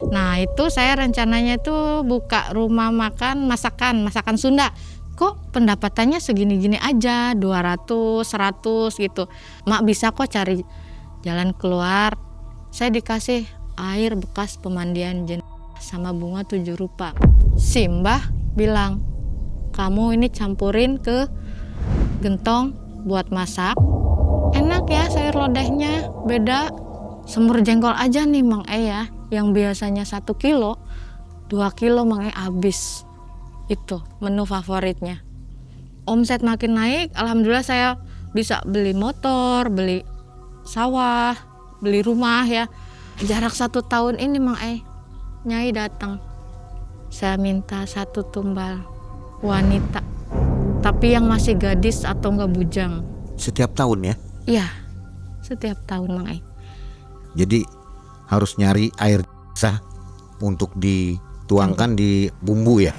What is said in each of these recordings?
Nah itu saya rencananya itu buka rumah makan masakan Sunda. Kok pendapatannya segini-gini aja, 200, 100 gitu. Mak bisa kok cari jalan keluar. Saya dikasih air bekas pemandian jenazah sama bunga 7 rupa. Si Mbah bilang, kamu ini campurin ke gentong buat masak. Enak ya sayur lodehnya, beda. Semur jengkol aja nih Mang ya, yang biasanya 1 kilo, 2 kilo Mang habis. Itu menu favoritnya. Omset makin naik, alhamdulillah saya bisa beli motor, beli sawah, beli rumah ya. Jarak 1 tahun ini Mang Nyai datang. Saya minta 1 tumbal wanita, tapi yang masih gadis atau enggak bujang. Setiap tahun ya? Iya, setiap tahun Mang Jadi harus nyari air sah untuk dituangkan di bumbu ya?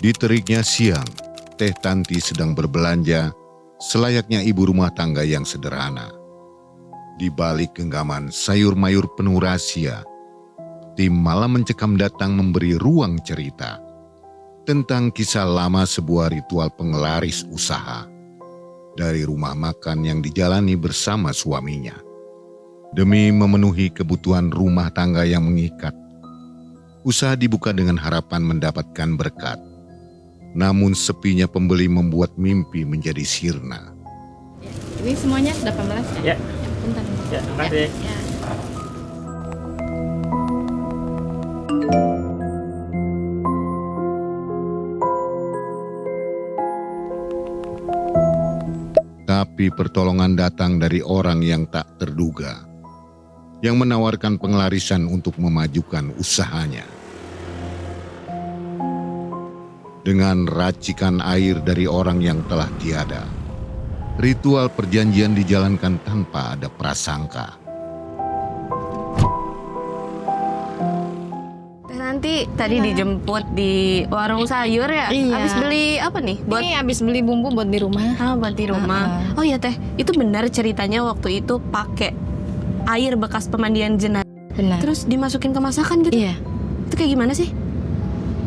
Di teriknya siang, Teh Tanti sedang berbelanja selayaknya ibu rumah tangga yang sederhana. Di balik genggaman sayur mayur penuh rahasia, tim malam mencekam datang memberi ruang cerita tentang kisah lama sebuah ritual penglaris usaha dari rumah makan yang dijalani bersama suaminya. Demi memenuhi kebutuhan rumah tangga yang mengikat, usaha dibuka dengan harapan mendapatkan berkat. Namun sepinya pembeli membuat mimpi menjadi sirna. Ini semuanya 18 ya? Ya. Bentar. Ya, terima kasih. Ya. Tapi pertolongan datang dari orang yang tak terduga, yang menawarkan pengelarisan untuk memajukan usahanya. Dengan racikan air dari orang yang telah tiada, ritual perjanjian dijalankan tanpa ada prasangka. Nanti tadi dijemput di warung sayur ya? Iya. Habis beli apa nih? Ini habis beli bumbu buat di rumah. Buat di rumah. Oh iya Teh, itu benar ceritanya waktu itu pakai air bekas pemandian jenazah. Benar. Terus dimasukin ke masakan gitu? Iya. Itu kayak gimana sih?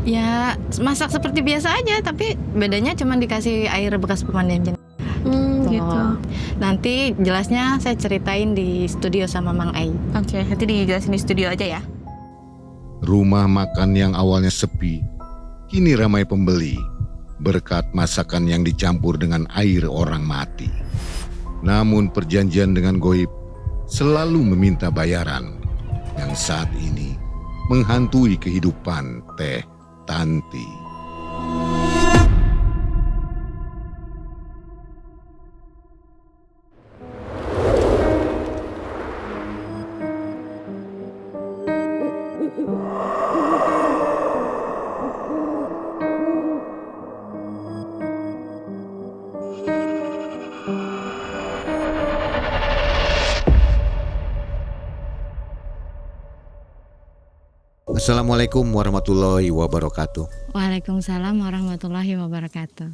Ya masak seperti biasa aja, tapi bedanya cuma dikasih air bekas pemandian jenazah. Gitu. Nanti jelasnya saya ceritain di studio sama Mang Ai. Oke, nanti dijelasin di studio aja ya. Rumah makan yang awalnya sepi, kini ramai pembeli berkat masakan yang dicampur dengan air orang mati. Namun perjanjian dengan goib selalu meminta bayaran yang saat ini menghantui kehidupan Teh Tanti. Assalamualaikum warahmatullahi wabarakatuh. Waalaikumsalam warahmatullahi wabarakatuh.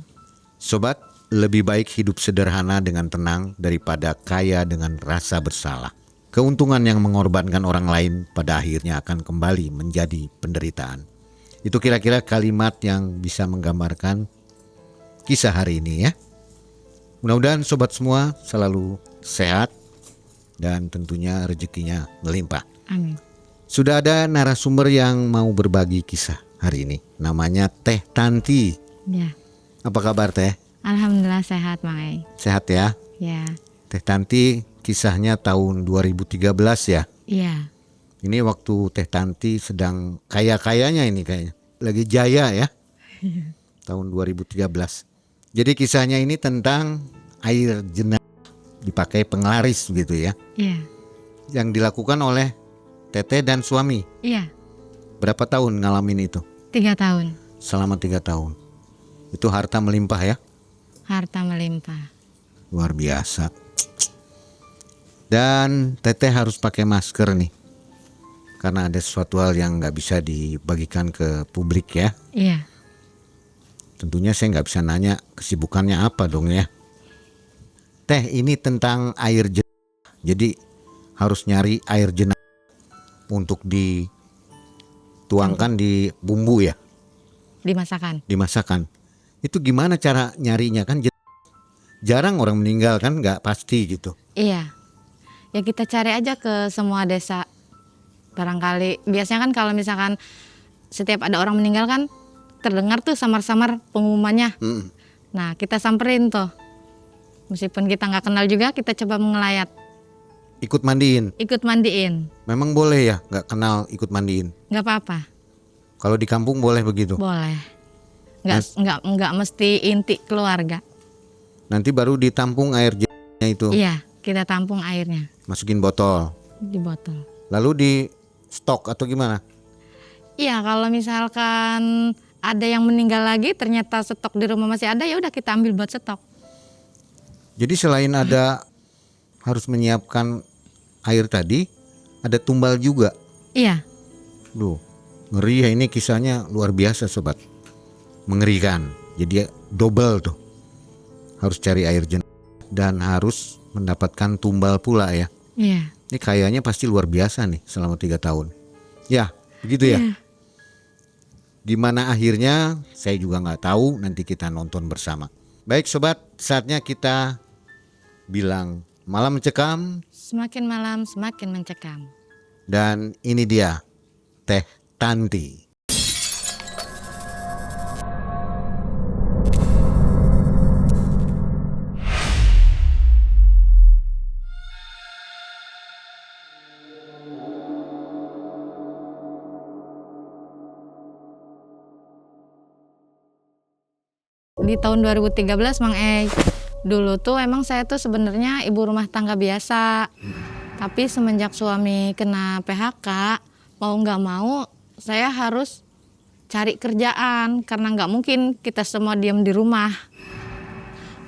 Sobat, lebih baik hidup sederhana dengan tenang daripada kaya dengan rasa bersalah. Keuntungan yang mengorbankan orang lain pada akhirnya akan kembali menjadi penderitaan. Itu kira-kira kalimat yang bisa menggambarkan kisah hari ini ya. Mudah-mudahan sobat semua selalu sehat dan tentunya rezekinya melimpah. Amin. Sudah ada narasumber yang mau berbagi kisah hari ini. Namanya Teh Tanti. Ya. Apa kabar Teh? Alhamdulillah sehat Mang Ai. Sehat ya? Ya. Teh Tanti kisahnya tahun 2013 ya? Iya. Ini waktu Teh Tanti sedang kaya-kayanya ini kayaknya. Lagi jaya ya? Tahun 2013. Jadi kisahnya ini tentang air jenazah dipakai penglaris gitu ya? Iya. Yang dilakukan oleh Teteh dan suami. Iya. Berapa tahun ngalamin itu? 3 tahun. Selama 3 tahun. Itu harta melimpah ya? Harta melimpah. Luar biasa. Dan Teteh harus pakai masker nih. Karena ada sesuatu hal yang gak bisa dibagikan ke publik ya. Iya. Tentunya saya nggak bisa nanya kesibukannya apa dong ya. Teh, ini tentang air jenah. Jadi harus nyari air jenah untuk dituangkan di bumbu ya, Dimasakan. dimasakan. Itu gimana cara nyarinya kan? Jarang orang meninggal kan, nggak pasti gitu. Iya. Ya kita cari aja ke semua desa. Barangkali biasanya kan kalau misalkan setiap ada orang meninggal kan terdengar tuh samar-samar pengumumannya. Nah kita samperin tuh. Meskipun kita nggak kenal juga, kita coba mengelayat. Ikut mandiin, Ikut mandiin. memang boleh ya, nggak kenal ikut mandiin. Nggak apa-apa. Kalau di kampung boleh begitu. Boleh. Nggak mesti inti keluarga. Nanti baru ditampung air jenahnya itu, Iya, kita tampung airnya masukin botol, di botol. lalu di stok atau gimana? Iya, kalau misalkan ada yang meninggal lagi, ternyata stok di rumah masih ada, ya udah kita ambil buat stok. Jadi selain ada harus menyiapkan air tadi, ada tumbal juga. Iya, Duh, ngeri ya, ini kisahnya luar biasa sobat. Mengerikan. Jadi double tuh. Harus cari air jenah dan harus mendapatkan tumbal pula ya. iya. Ini kayaknya pasti luar biasa nih selama 3 tahun. Ya, begitu ya. Iya. Gimana akhirnya saya juga nggak tahu, nanti kita nonton bersama. Baik sobat, saatnya kita bilang malam mencekam. Semakin malam semakin mencekam. Dan ini dia Teh Tanti. Di tahun 2013 Mang dulu tuh emang saya tuh sebenarnya ibu rumah tangga biasa. Tapi semenjak suami kena PHK, mau nggak mau saya harus cari kerjaan karena nggak mungkin kita semua diam di rumah.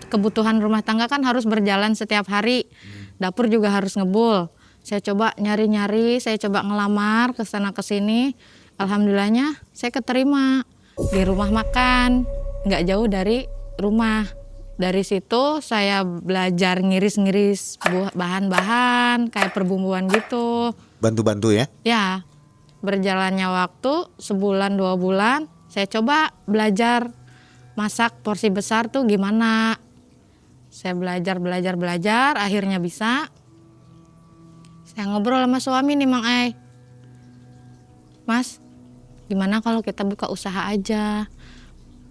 Kebutuhan rumah tangga kan harus berjalan setiap hari. Dapur juga harus ngebul. Saya coba nyari-nyari, saya coba ngelamar ke sana ke sini. Alhamdulillahnya saya keterima di rumah makan, nggak jauh dari rumah. Dari situ saya belajar ngiris-ngiris bahan-bahan kayak perbumbuan gitu. Bantu-bantu ya. Ya, berjalannya waktu sebulan 2 bulan, saya coba belajar masak porsi besar tuh gimana. Saya belajar, akhirnya bisa. Saya ngobrol sama suami nih Mang Mas, gimana kalau kita buka usaha aja?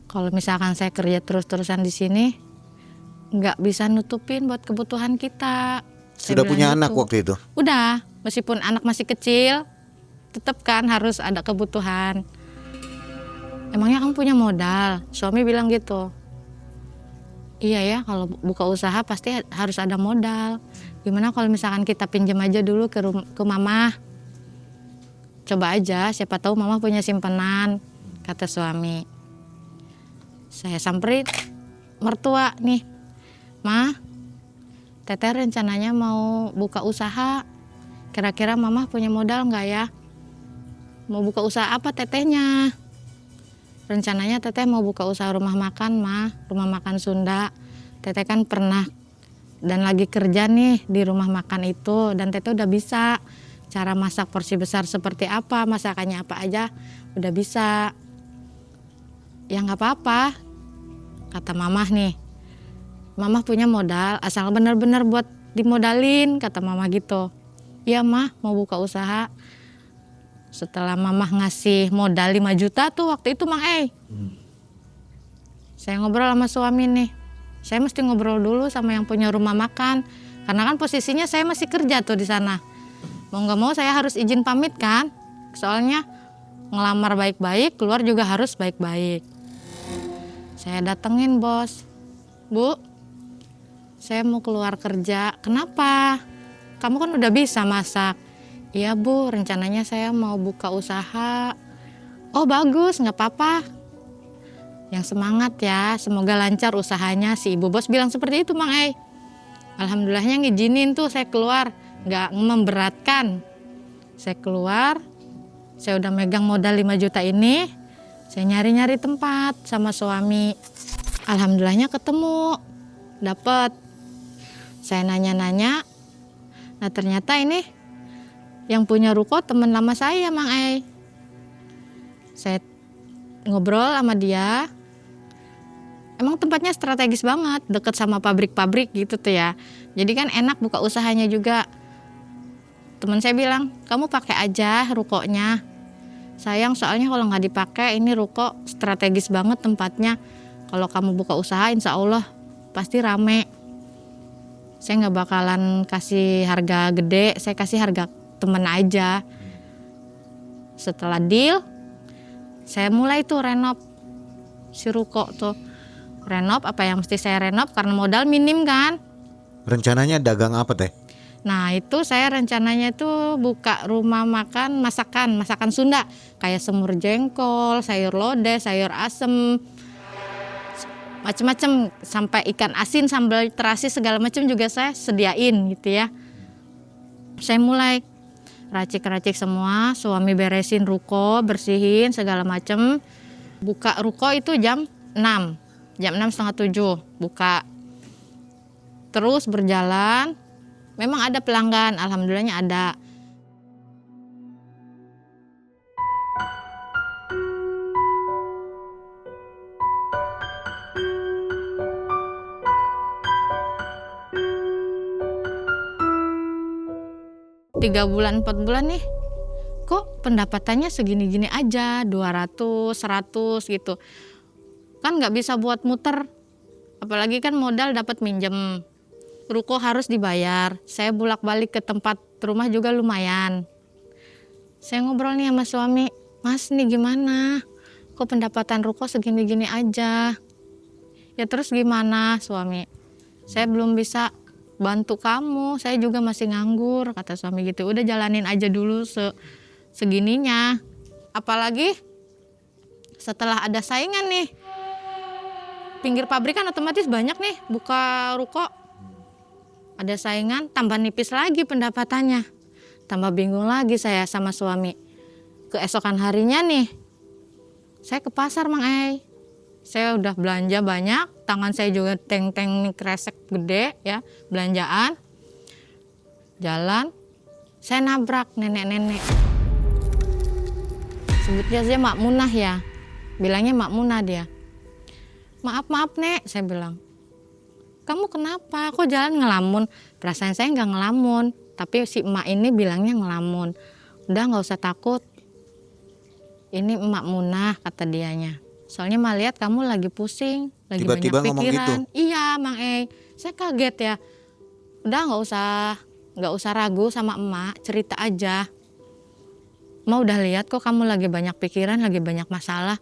Kalau misalkan saya kerja terus-terusan di sini, nggak bisa nutupin buat kebutuhan kita. Saya Sudah bilang punya gitu. anak waktu itu? Udah, meskipun anak masih kecil, tetap kan harus ada kebutuhan. Emangnya kamu punya modal? Suami bilang gitu. Iya ya, kalau buka usaha pasti harus ada modal. Gimana kalau misalkan kita pinjam aja dulu ke mama? Coba aja, siapa tahu mama punya simpanan, kata suami. Saya samperin mertua nih. Ma, Teteh rencananya mau buka usaha. Kira-kira mama punya modal nggak ya? Mau buka usaha apa tetehnya? Rencananya teteh mau buka usaha rumah makan, rumah makan Sunda. Teteh kan pernah dan lagi kerja nih di rumah makan itu, dan teteh udah bisa cara masak porsi besar seperti apa, masakannya apa aja udah bisa. Ya nggak apa-apa, kata mamah nih. Mamah punya modal, asal benar-benar buat dimodalin, kata mama gitu. Iya mah, mau buka usaha. Setelah mamah ngasih modal 5 juta tuh waktu itu Mang Saya ngobrol sama suami nih. Saya mesti ngobrol dulu sama yang punya rumah makan. Karena kan posisinya saya masih kerja tuh di sana. Mau nggak mau saya harus izin pamit kan. Soalnya ngelamar baik-baik, keluar juga harus baik-baik. Saya datengin bos. Bu, saya mau keluar kerja. Kenapa? Kamu kan udah bisa masak. Iya bu, rencananya saya mau buka usaha. Oh bagus, nggak apa-apa. Yang semangat ya, semoga lancar usahanya. Si ibu bos bilang seperti itu Mang Alhamdulillahnya ngizinin tuh saya keluar, nggak memberatkan. Saya keluar, saya udah megang modal 5 juta ini. Saya nyari-nyari tempat sama suami. Alhamdulillahnya ketemu, dapat. Saya nanya-nanya. Nah ternyata ini yang punya ruko teman lama saya, Mang Ai. Saya ngobrol sama dia. Emang tempatnya strategis banget, deket sama pabrik-pabrik gitu tuh ya. Jadi kan enak buka usahanya juga. Teman saya bilang, kamu pakai aja rukonya. Sayang soalnya kalau nggak dipakai, ini ruko strategis banget tempatnya. Kalau kamu buka usaha, insya Allah pasti rame. Saya nggak bakalan kasih harga gede, saya kasih harga temen aja. Setelah deal, saya mulai tuh renov si ruko tuh. Renov apa yang mesti saya renov karena modal minim kan. Rencananya dagang apa teh? Nah itu saya rencananya tuh buka rumah makan masakan Sunda. Kayak semur jengkol, sayur lodeh, sayur asem, macem-macem. Sampai ikan asin, sambal terasi segala macam juga saya sediain gitu ya. Saya mulai racik-racik semua, suami beresin ruko, bersihin segala macem. Buka ruko itu jam 6. Jam 6 setengah 7 buka. Terus berjalan, memang ada pelanggan, alhamdulillahnya ada. Tiga bulan 4 bulan nih, kok pendapatannya segini-gini aja, 200, 100 gitu. Kan nggak bisa buat muter, apalagi kan modal dapat minjem, ruko harus dibayar, saya bolak-balik ke tempat rumah juga lumayan. Saya ngobrol nih sama suami, Mas nih gimana, kok pendapatan ruko segini-gini aja. Ya terus gimana suami, saya belum bisa bantu kamu, saya juga masih nganggur, kata suami gitu. Udah jalanin aja dulu segininya, apalagi setelah ada saingan nih. Pinggir pabrik kan otomatis banyak nih buka ruko. Ada saingan, tambah nipis lagi pendapatannya. Tambah bingung lagi saya sama suami. Keesokan harinya nih, saya ke pasar Mang Ai. Saya udah belanja banyak, tangan saya juga teng-teng kresek gede ya, belanjaan. Jalan, saya nabrak nenek-nenek. Sebutnya saya Mak Munah ya, bilangnya Mak Munah dia. Maaf Nek, saya bilang. Kamu kenapa? Kok jalan ngelamun? Perasaan saya nggak ngelamun, tapi si emak ini bilangnya ngelamun. Udah nggak usah takut. Ini emak Munah kata dianya. Soalnya emak lihat kamu lagi pusing, lagi Tiba-tiba banyak ngomong pikiran. gitu? Iya Mang Ei, saya kaget ya. Udah nggak usah ragu sama emak, cerita aja. Emak udah lihat kok kamu lagi banyak pikiran, lagi banyak masalah.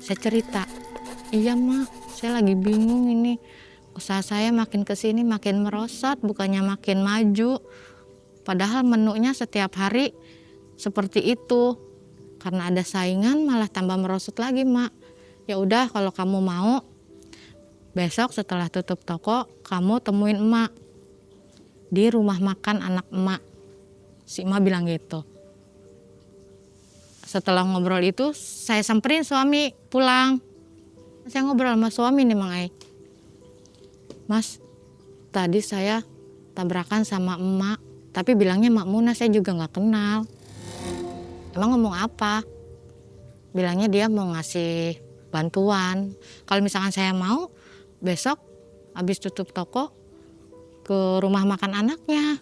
Saya cerita. Iya Mak, saya lagi bingung ini. Usaha saya makin kesini makin merosot, bukannya makin maju. Padahal menunya setiap hari seperti itu. Karena ada saingan malah tambah merosot lagi Mak. Ya udah kalau kamu mau, besok setelah tutup toko, kamu temuin emak di rumah makan anak emak. Si emak bilang gitu. Setelah ngobrol itu, saya samperin suami pulang. Saya ngobrol sama suami nih Mang Ai. Mas, tadi saya tabrakan sama emak, tapi bilangnya Mak Munah, saya juga nggak kenal. Emang ngomong apa? Bilangnya dia mau ngasih bantuan. Kalau misalkan saya mau, besok habis tutup toko ke rumah makan anaknya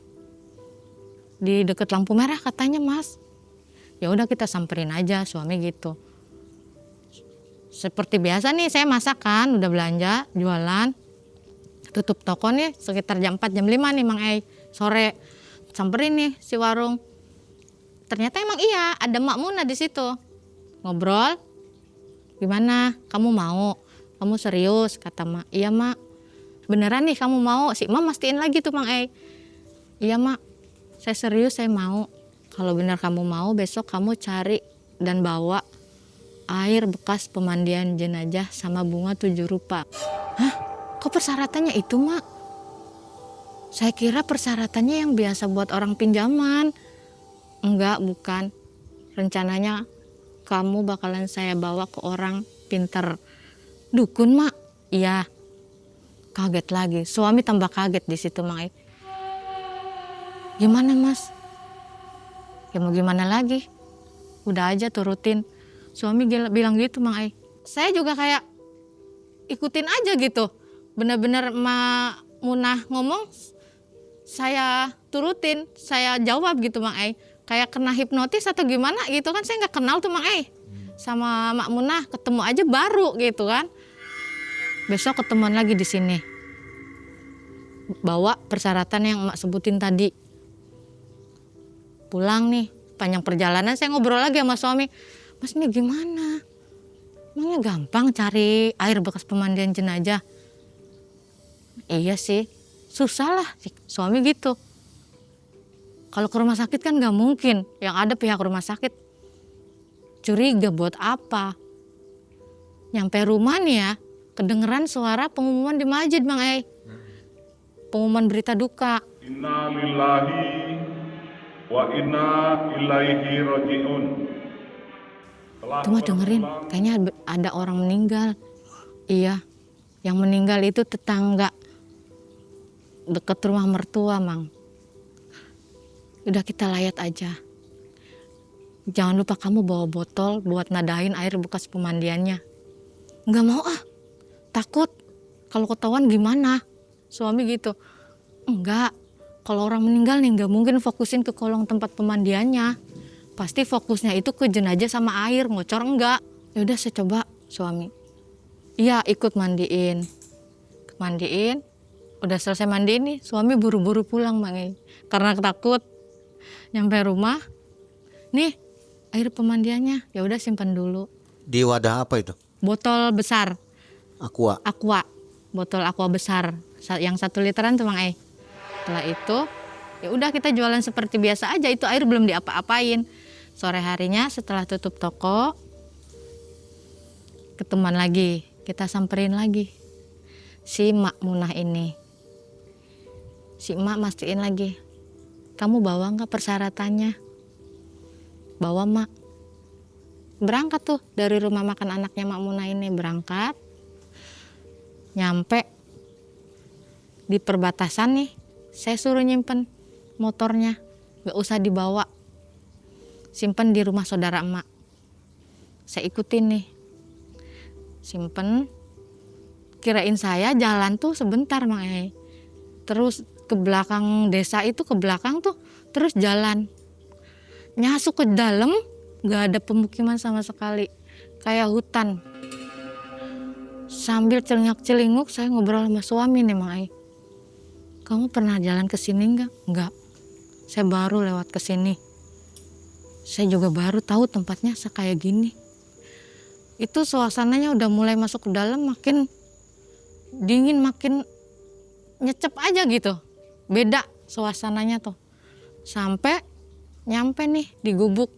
di deket lampu merah katanya Mas. Ya udah kita samperin aja, suami gitu. Seperti biasa nih saya masak kan, udah belanja, jualan. Tutup toko nih sekitar jam 4, jam 5 nih Mang Ei, sore. Samperin nih si warung. Ternyata emang iya, ada Mak Munah di situ. Ngobrol, gimana, kamu mau? Kamu serius? Kata Mak, iya Mak. Beneran nih kamu mau? Si Mak mastiin lagi tuh Mang Ei. Iya Mak, saya serius, saya mau. Kalau benar kamu mau, besok kamu cari dan bawa air bekas pemandian jenazah sama bunga 7 rupa. Hah? Kok persyaratannya itu Mak? Saya kira persyaratannya yang biasa buat orang pinjaman. Enggak, bukan. Rencananya kamu bakalan saya bawa ke orang pinter. Dukun, Mak? Iya. Kaget lagi. Suami tambah kaget di situ, Mang Ai. Gimana, Mas? Ya mau gimana lagi? Udah aja turutin. Suami bilang gitu, Mang Ai. Saya juga kayak ikutin aja gitu. Benar-benar Mak Munah ngomong, saya turutin, saya jawab gitu, Mang Ai. Kayak kena hipnotis atau gimana gitu kan, saya nggak kenal tuh Mang Ai. Sama Mak Munah ketemu aja baru gitu kan. Besok ketemuan lagi di sini. Bawa persyaratan yang Mak sebutin tadi. Pulang nih, panjang perjalanan saya ngobrol lagi sama suami. Mas ini gimana? Emangnya gampang cari air bekas pemandian jenazah? Iya sih, susah lah suami gitu. Kalau ke rumah sakit kan nggak mungkin, yang ada pihak rumah sakit curiga buat apa. Nyampe rumah nih ya, kedengeran suara pengumuman di masjid, Mang Ai. Pengumuman berita duka. Inna lillahi wa inna ilaihi raji'un. Cuma dengerin, kayaknya ada orang meninggal. Iya, yang meninggal itu tetangga deket rumah mertua, Mang. Udah kita layat aja. Jangan lupa kamu bawa botol buat nadahin air bekas pemandiannya. Nggak mau ah, takut. Kalau ketahuan gimana? Suami gitu. Enggak, kalau orang meninggal nih nggak mungkin fokusin ke kolong tempat pemandiannya. Pasti fokusnya itu ke jenazah sama air, ngocor enggak. Ya udah saya coba, suami. Iya, ikut mandiin. Mandiin, udah selesai mandi nih, suami buru-buru pulang, Mang Ai. Karena takut. Nyampe rumah, nih air pemandiannya, ya udah simpan dulu. Di wadah apa itu? Botol besar, Aqua. botol aqua besar, yang 1 literan tuh Mang Ai. Setelah itu, ya udah kita jualan seperti biasa aja, itu air belum diapa-apain. Sore harinya setelah tutup toko, ketemuan lagi, kita samperin lagi si Mak Munah ini. Si Mak mastiin lagi, kamu bawa nggak persyaratannya? Bawa, Mak. Berangkat tuh dari rumah makan anaknya Mak Munah ini, berangkat. Nyampe di perbatasan nih, saya suruh nyimpen motornya, nggak usah dibawa. Simpen di rumah saudara emak. Saya ikutin nih, simpen. Kirain saya jalan tuh sebentar, Mang Ai. Terus ke belakang desa itu, ke belakang tuh terus jalan. Nyasuk ke dalam, nggak ada pemukiman sama sekali, kayak hutan. Sambil celingak-celinguk saya ngobrol sama suami nih, Mang Ai. Kamu pernah jalan ke sini nggak? Nggak. Saya baru lewat ke sini. Saya juga baru tahu tempatnya kayak gini. Itu suasananya udah mulai masuk ke dalam, makin dingin, makin nyecep aja gitu. Beda suasananya tuh. Sampai nyampe nih di gubuk.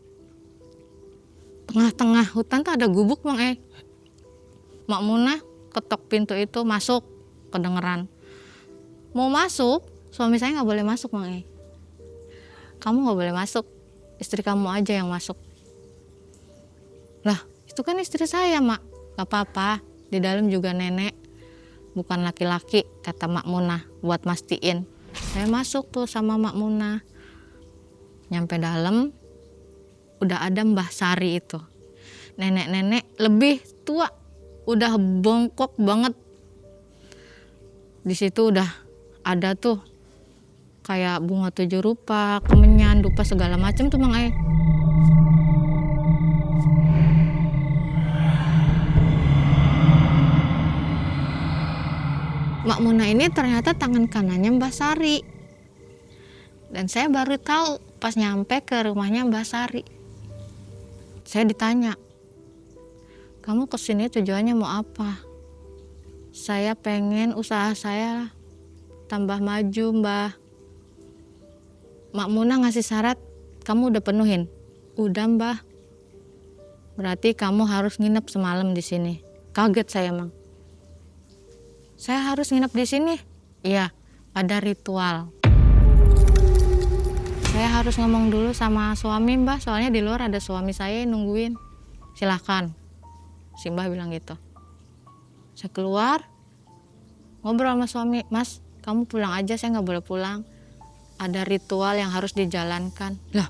Tengah-tengah hutan tuh ada gubuk, Mang Ai. Mak Munah ketok pintu itu, masuk, kedengeran. Mau masuk, suami saya nggak boleh masuk, Mang Ai. Kamu nggak boleh masuk, istri kamu aja yang masuk. Lah, itu kan istri saya, Mak. Gak apa-apa, di dalam juga nenek, bukan laki-laki, kata Mak Munah, buat mastiin. Saya masuk tuh sama Mak Munah. Nyampe dalam, udah ada Mbah Sari itu. Nenek-nenek lebih tua, udah bongkok banget. Di situ udah ada tuh kayak bunga 7 rupa, kemenyan, dupa, segala macam tuh, Mang Ai. Mak Munah ini ternyata tangan kanannya Mbah Sari. Dan saya baru tahu pas nyampe ke rumahnya Mbah Sari. Saya ditanya, kamu kesini tujuannya mau apa? Saya pengen usaha saya tambah maju, Mbah. Mak Munah ngasih syarat, kamu udah penuhin? Udah, Mbah. Berarti kamu harus nginep semalam di sini. Kaget saya, Mang. Saya harus nginep di sini? Iya, ada ritual. Saya harus ngomong dulu sama suami, Mbah, soalnya di luar ada suami saya yang nungguin. silahkan. Si Mbah bilang gitu. Saya keluar, ngobrol sama suami, Mas, kamu pulang aja, saya nggak boleh pulang. Ada ritual yang harus dijalankan. Lah,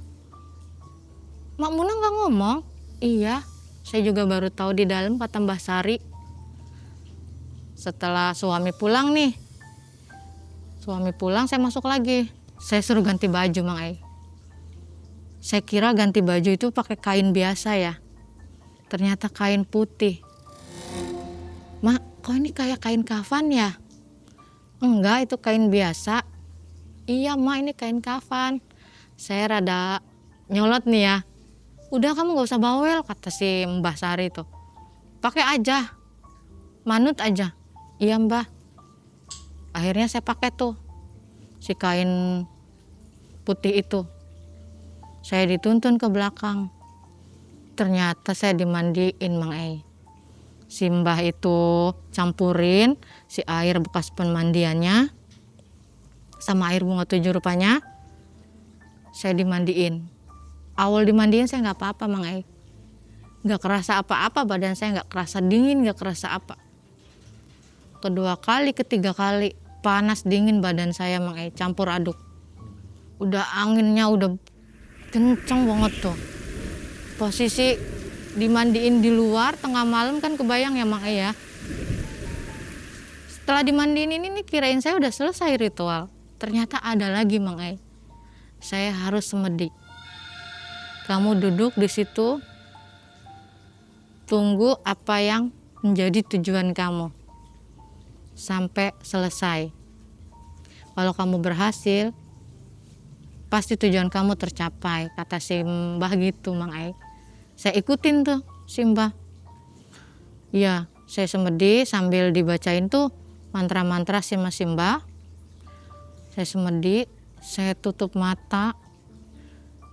Mak Muna nggak ngomong? Iya, saya juga baru tahu di dalam, kata Mbah Sari. Setelah suami pulang nih, saya masuk lagi. Saya suruh ganti baju, Mang Ai. Saya kira ganti baju itu pakai kain biasa ya. Ternyata kain putih. Mak, kok ini kayak kain kafan ya? Enggak, itu kain biasa. Iya, Mak, ini kain kafan. Saya rada nyolot nih ya. Udah, kamu gak usah bawel, kata si Mbah Sari itu. Pakai aja, manut aja. Iya, Mbah. Akhirnya saya pakai tuh si kain putih itu. Saya dituntun ke belakang. Ternyata saya dimandiin, Mang Ei. Si Mbah itu campurin si air bekas pemandiannya sama air bunga 7 rupanya. Saya dimandiin. Awal dimandiin saya nggak apa-apa, Mang Ei. Nggak kerasa apa-apa, badan saya nggak kerasa dingin, nggak kerasa apa. Kedua kali, ketiga kali panas dingin badan saya, Mang Ei, campur aduk. Udah anginnya udah kenceng banget tuh. Posisi dimandiin di luar tengah malam kan kebayang ya, Mang Ei ya. Setelah dimandiin ini kirain saya udah selesai ritual. Ternyata ada lagi, Mang Ei. Saya harus semedi. Kamu duduk di situ, tunggu apa yang menjadi tujuan kamu sampai selesai. Kalau kamu berhasil, pasti tujuan kamu tercapai, kata si Mbah gitu, Mang Ei. Saya ikutin tuh si Mbah. Ya, saya semedi sambil dibacain tuh mantra-mantra si Mas Mbah. Saya semedi, saya tutup mata.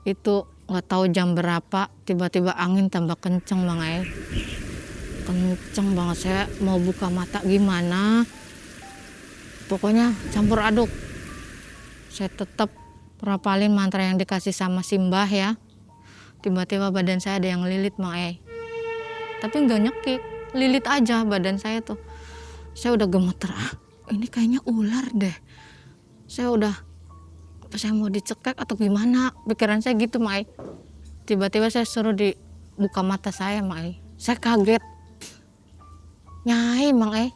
Itu nggak tahu jam berapa, tiba-tiba angin tambah kenceng, Mang Ei. Kenceng banget, saya mau buka mata gimana. Pokoknya campur aduk. Saya tetap rapalin mantra yang dikasih sama si Mbah ya. Tiba-tiba badan saya ada yang lilit, Mang Ei. Tapi nggak nyekik, lilit aja badan saya tuh. Saya udah gemeter, ini kayaknya ular deh. Saya mau dicekek atau gimana, pikiran saya gitu, Mang Ei. Tiba-tiba saya suruh dibuka mata saya, Mang Ei. Saya kaget. Nyai, Mang Ei.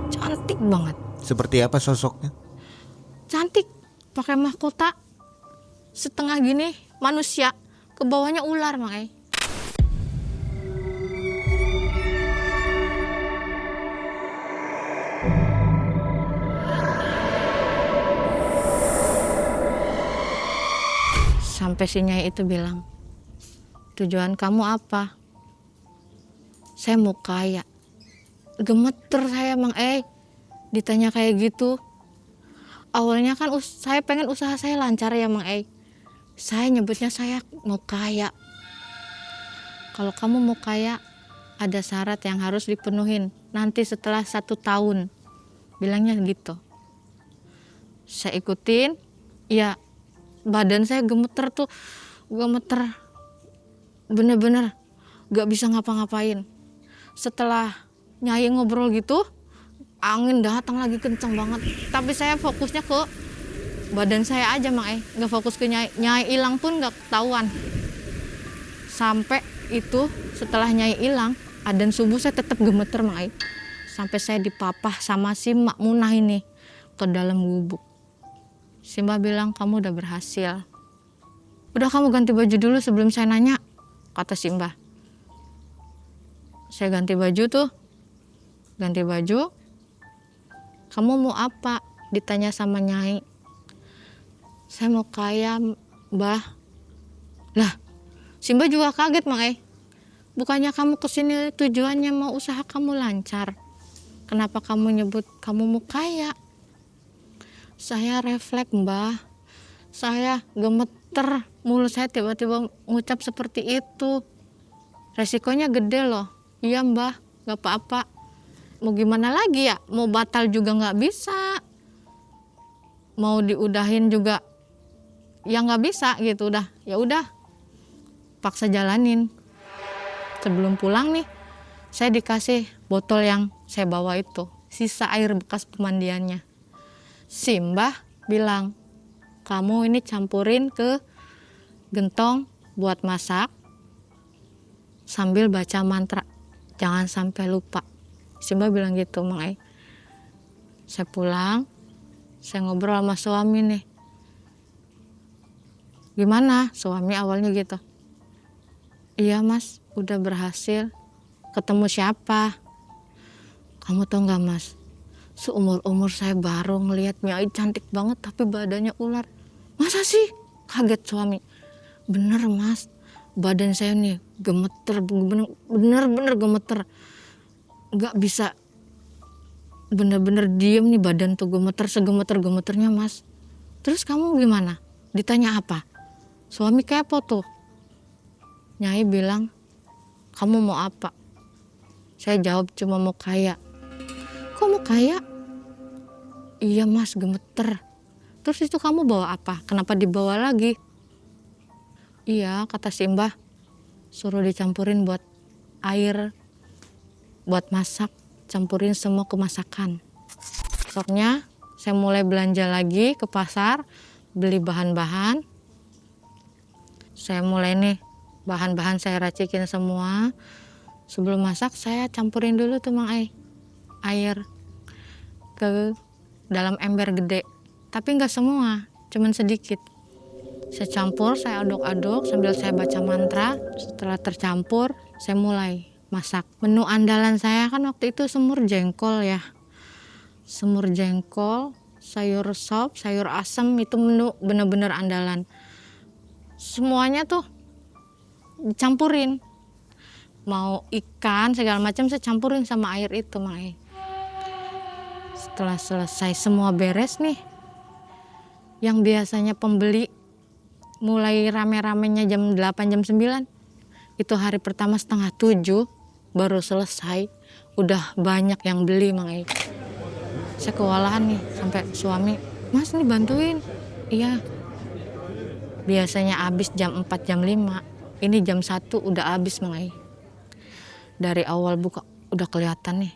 Cantik banget. Seperti apa sosoknya? Cantik, pakai mahkota. Setengah gini manusia, ke bawahnya ular, Mang Ei. Sampai si Nyai itu bilang, tujuan kamu apa? Saya mau kaya. Gemeter saya, Mang Ei. Ditanya kayak gitu. Awalnya kan saya pengen usaha saya lancar ya, Mang Ei. Saya nyebutnya saya mau kaya. Kalau kamu mau kaya, ada syarat yang harus dipenuhin. Nanti setelah 1 tahun. Bilangnya gitu. Saya ikutin. Ya, badan saya gemeter tuh. Gemeter. Bener-bener gak bisa ngapa-ngapain. Setelah Nyai ngobrol gitu, angin datang lagi kenceng banget. Tapi saya fokusnya ke badan saya aja, Mang Ei. Gak fokus ke Nyai. Nyai hilang pun gak ketahuan. Sampai itu setelah Nyai hilang, adzan subuh saya tetap gemeter, Mang Ei. Sampai saya dipapah sama si Mak Munah ini ke dalam gubuk. Si Mbah bilang, kamu udah berhasil. Udah, kamu ganti baju dulu sebelum saya nanya, kata si Mbah. Saya ganti baju tuh. Ganti baju. Kamu mau apa? Ditanya sama Nyai. Saya mau kaya, Mbah. Lah, si Mbah juga kaget, Mang Ei. Bukannya kamu kesini tujuannya mau usaha kamu lancar. Kenapa kamu nyebut kamu mau kaya? Saya refleks, Mbah. Saya gemeter. Mulut saya tiba-tiba ngucap seperti itu. Resikonya gede loh. Iya, Mbah, gak apa-apa. Mau gimana lagi ya? Mau batal juga gak bisa. Mau diudahin juga ya gak bisa gitu. Ya udah, paksa jalanin. Sebelum pulang nih, saya dikasih botol yang saya bawa itu, sisa air bekas pemandiannya. Si Mbah bilang, kamu ini campurin ke gentong buat masak sambil baca mantra, jangan sampai lupa. Si Mbah bilang gitu, Mang Ai. Saya pulang, saya ngobrol sama suami nih. Gimana? Suami awalnya gitu. Iya mas, udah berhasil. Ketemu siapa? Kamu tau gak mas? Seumur-umur saya baru ngelihat Mia cantik banget tapi badannya ular. Masa sih? Kaget suami. Bener mas, badan saya nih gemeter, bener-bener gemeter. Gak bisa bener-bener diem nih, badan tuh gemeter, segemeter-gemeternya mas. Terus kamu gimana? Ditanya apa? Suami kepo tuh. Nyai bilang, kamu mau apa? Saya jawab cuma mau kaya. Kok mau kaya? Iya mas, gemeter. Terus itu kamu bawa apa? Kenapa dibawa lagi? Iya, kata si Mbah, suruh dicampurin buat air, buat masak, campurin semua ke masakan. Besoknya saya mulai belanja lagi ke pasar, beli bahan-bahan. Saya mulai nih, bahan-bahan saya racikin semua. Sebelum masak saya campurin dulu tuh Mang Ai, air ke dalam ember gede. Tapi nggak semua, cuman sedikit. Saya campur, saya aduk-aduk sambil saya baca mantra. Setelah tercampur, saya mulai masak. Menu andalan saya kan waktu itu semur jengkol ya. Semur jengkol, sayur sop, sayur asem, itu menu bener-bener andalan. Semuanya tuh dicampurin. Mau ikan segala macam saya campurin sama air itu, Mang Ai. Setelah selesai semua beres nih, yang biasanya pembeli mulai rame-ramenya jam 8, jam 9, itu hari pertama 6:30 baru selesai, udah banyak yang beli Mang Ai. Saya kewalahan nih, sampai suami, mas nih bantuin. Iya, biasanya habis jam 4, jam 5, ini jam 1 udah habis Mang Ai. Dari awal buka udah kelihatan nih,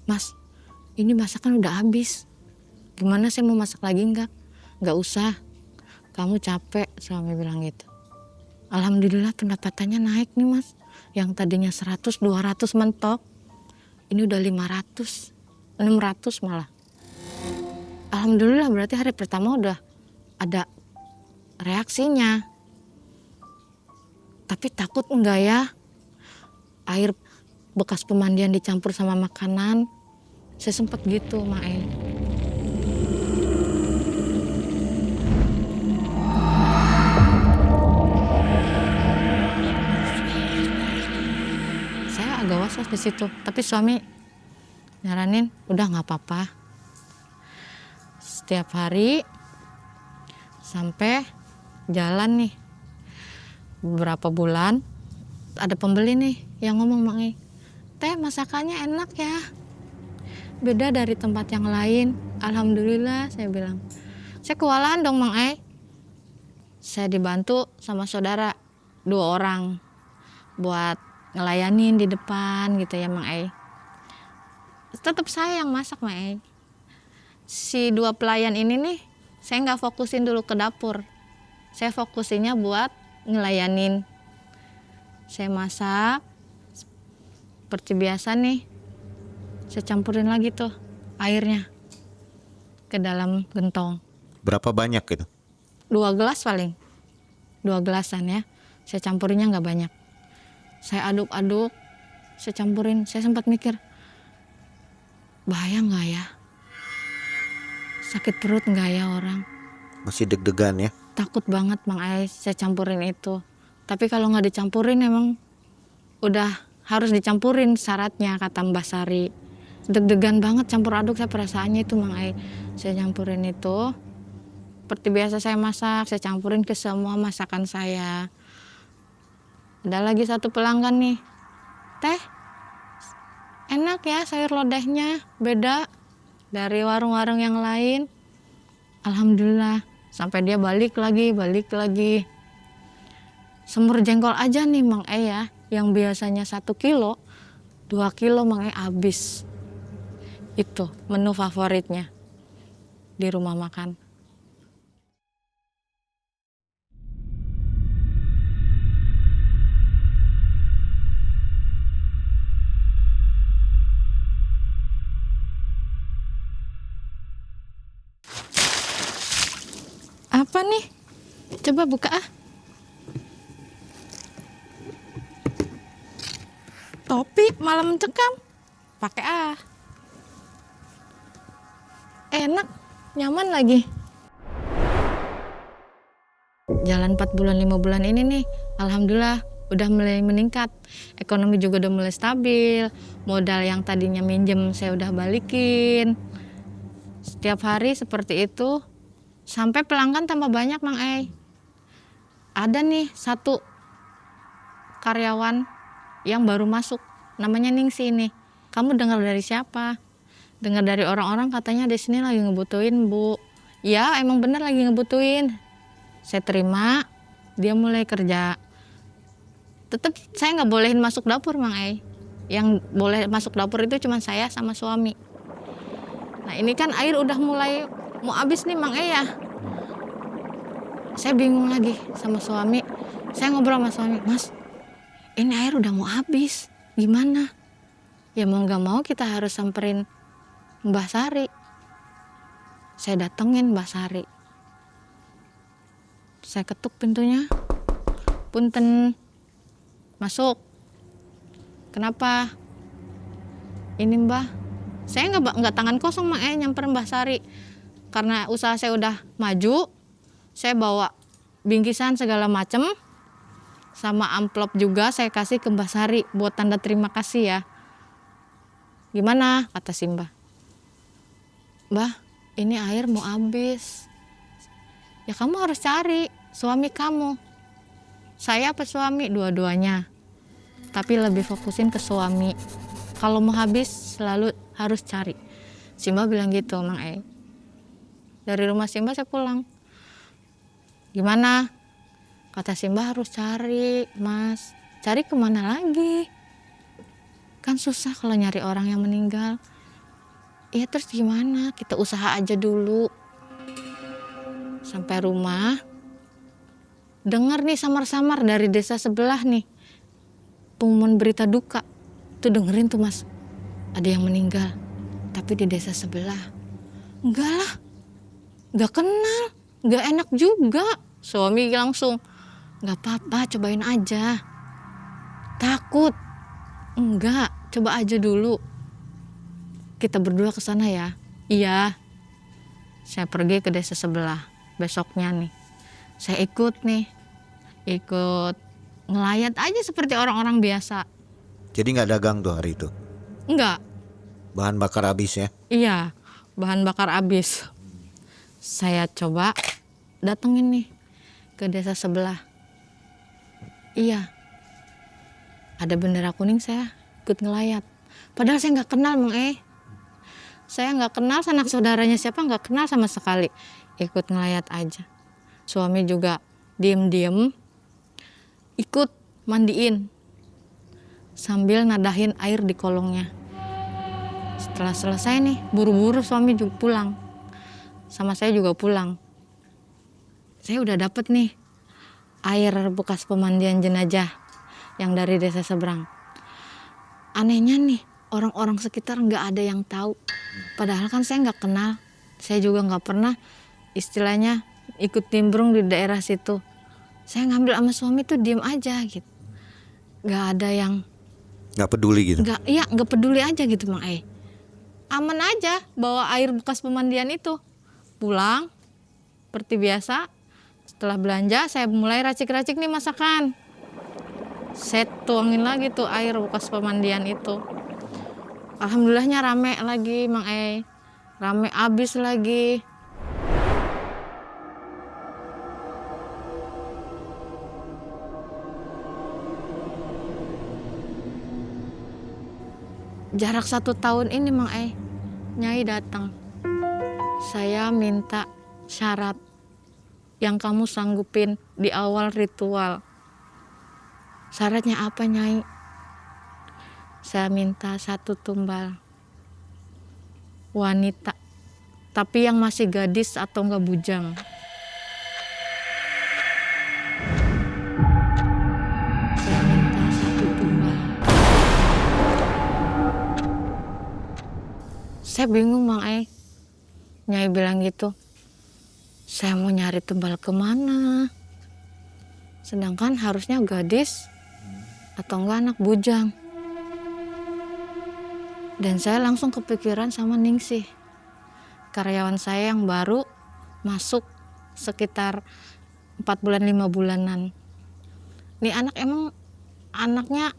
mas ini masakan udah habis, gimana saya mau masak lagi? Nggak usah, kamu capek, suami bilang gitu. Alhamdulillah pendapatannya naik nih mas, yang tadinya 100, 200 mentok, ini udah 500, 600 malah. Alhamdulillah, berarti hari pertama udah ada reaksinya. Tapi takut enggak ya, air bekas pemandian dicampur sama makanan? Saya sempat gitu, Mak Ai. Saya agak was-was di situ, tapi suami nyaranin udah nggak apa-apa. Setiap hari sampai jalan nih beberapa bulan, ada pembeli nih yang ngomong, Mak Ai, teh masakannya enak ya, beda dari tempat yang lain. Alhamdulillah, saya bilang. Saya kewalahan dong Mang Ai. Saya dibantu sama saudara 2 orang buat ngelayanin di depan gitu ya Mang Ai. Tetap saya yang masak Mang Ai. Si 2 pelayan ini nih, saya nggak fokusin dulu ke dapur. Saya fokusinnya buat ngelayanin. Saya masak seperti biasa nih. Saya campurin lagi tuh airnya ke dalam gentong. Berapa banyak gitu? 2 gelas paling. 2 gelasan ya. Saya campurinnya nggak banyak. Saya aduk-aduk, saya campurin. Saya sempat mikir, bahaya nggak ya? Sakit perut nggak ya orang? Masih deg-degan ya? Takut banget Mang Ai, saya campurin itu. Tapi kalau nggak dicampurin emang udah harus dicampurin syaratnya, kata Mbah Sari. Deg-degan banget campur aduk saya perasaannya itu Mang Ai. Saya campurin itu, seperti biasa saya masak, saya campurin ke semua masakan saya. Ada lagi satu pelanggan nih, teh enak ya sayur lodehnya, beda dari warung-warung yang lain. Alhamdulillah, sampai dia balik lagi. Semur jengkol aja nih Mang Ai ya, Yang biasanya 1 kilo, 2 kilo Mang Ei habis. Itu menu favoritnya di rumah makan. Apa nih? Coba buka ah. Topi malah mencekam. Pakai ah. Enak, nyaman lagi. Jalan 4 bulan 5 bulan ini nih, alhamdulillah udah mulai meningkat. Ekonomi juga udah mulai stabil. Modal yang tadinya minjem saya udah balikin. Setiap hari seperti itu. Sampai pelanggan tambah banyak Mang Ei. Ada nih satu karyawan yang baru masuk, namanya Ningsi nih. Kamu dengar dari siapa? Dengar dari orang-orang katanya di sini lagi ngebutuhin Bu. Ya emang bener lagi ngebutuhin. Saya terima, dia mulai kerja. Tetap saya nggak bolehin masuk dapur Mang Ei. Yang boleh masuk dapur itu cuma saya sama suami. Nah ini kan air udah mulai mau habis nih Mang Ei ya. Saya bingung lagi sama suami. Saya ngobrol sama suami, Mas, ini air udah mau habis, gimana? Ya mau gak mau kita harus samperin Mbah Sari. Saya datengin Mbah Sari. Saya ketuk pintunya. Punten, masuk. Kenapa? Ini Mbah, saya nggak tangan kosong Mang Ei nyamperin Mbah Sari. Karena usaha saya udah maju, saya bawa bingkisan segala macem, sama amplop juga saya kasih ke Mbah Sari buat tanda terima kasih ya. Gimana? Kata si Mbah. Mbah, ini air mau habis. Ya kamu harus cari suami kamu. Saya apa suami? Dua-duanya. Tapi lebih fokusin ke suami. Kalau mau habis selalu harus cari. Si Mbah bilang gitu Mang Ei. Dari rumah si Mbah saya pulang. Gimana? Kata si Mbah harus cari, Mas. Cari kemana lagi? Kan susah kalau nyari orang yang meninggal. Iya terus gimana? Kita usaha aja dulu. Sampai rumah, dengar nih samar-samar dari desa sebelah nih. Pengumuman berita duka. Tuh dengerin tuh Mas. Ada yang meninggal. Tapi di desa sebelah. Enggak lah. Enggak kenal. Enggak enak juga. Suami langsung, enggak apa-apa, cobain aja. Takut. Enggak, coba aja dulu. Kita berdua ke sana ya. Iya. Saya pergi ke desa sebelah. Besoknya nih. Saya ikut nih. Ikut ngelayat aja seperti orang-orang biasa. Jadi nggak dagang tuh hari itu? Enggak. Bahan bakar habis ya? Iya, bahan bakar habis. Saya coba datengin nih ke desa sebelah. Iya. Ada bendera kuning saya ikut ngelayat. Padahal saya nggak kenal Mang Ei. Saya nggak kenal sanak saudaranya siapa, nggak kenal sama sekali. Ikut ngelayat aja. Suami juga diem-diem ikut mandiin sambil nadahin air di kolongnya. Setelah selesai nih, buru-buru suami juga pulang. Sama saya juga pulang. Saya udah dapet nih air bekas pemandian jenazah yang dari desa seberang. Anehnya nih, orang-orang sekitar nggak ada yang tahu. Padahal kan saya nggak kenal. Saya juga nggak pernah istilahnya ikut nimbrung di daerah situ. Saya ngambil sama suami tuh diem aja gitu. Nggak ada yang Nggak peduli gitu? nggak peduli aja gitu Mang Ei. Aman aja bawa air bekas pemandian itu. Pulang seperti biasa. Setelah belanja saya mulai racik-racik nih masakan. Saya tuangin lagi tuh air bekas pemandian itu. Alhamdulillahnya rame lagi Mang Ei. Rame abis lagi. Jarak 1 tahun ini Mang Ei, Nyai datang. Saya minta syarat yang kamu sanggupin di awal ritual. Syaratnya apa Nyai? Saya minta 1 tumbal wanita, tapi yang masih gadis atau enggak bujang. Saya minta 1 tumbal. Saya bingung Mang Ai. Nyai bilang gitu. Saya mau nyari tumbal kemana? Sedangkan harusnya gadis atau enggak anak bujang. Dan saya langsung kepikiran sama Ningsih, karyawan saya yang baru masuk sekitar 4 bulan 5 bulanan. Ini anak emang anaknya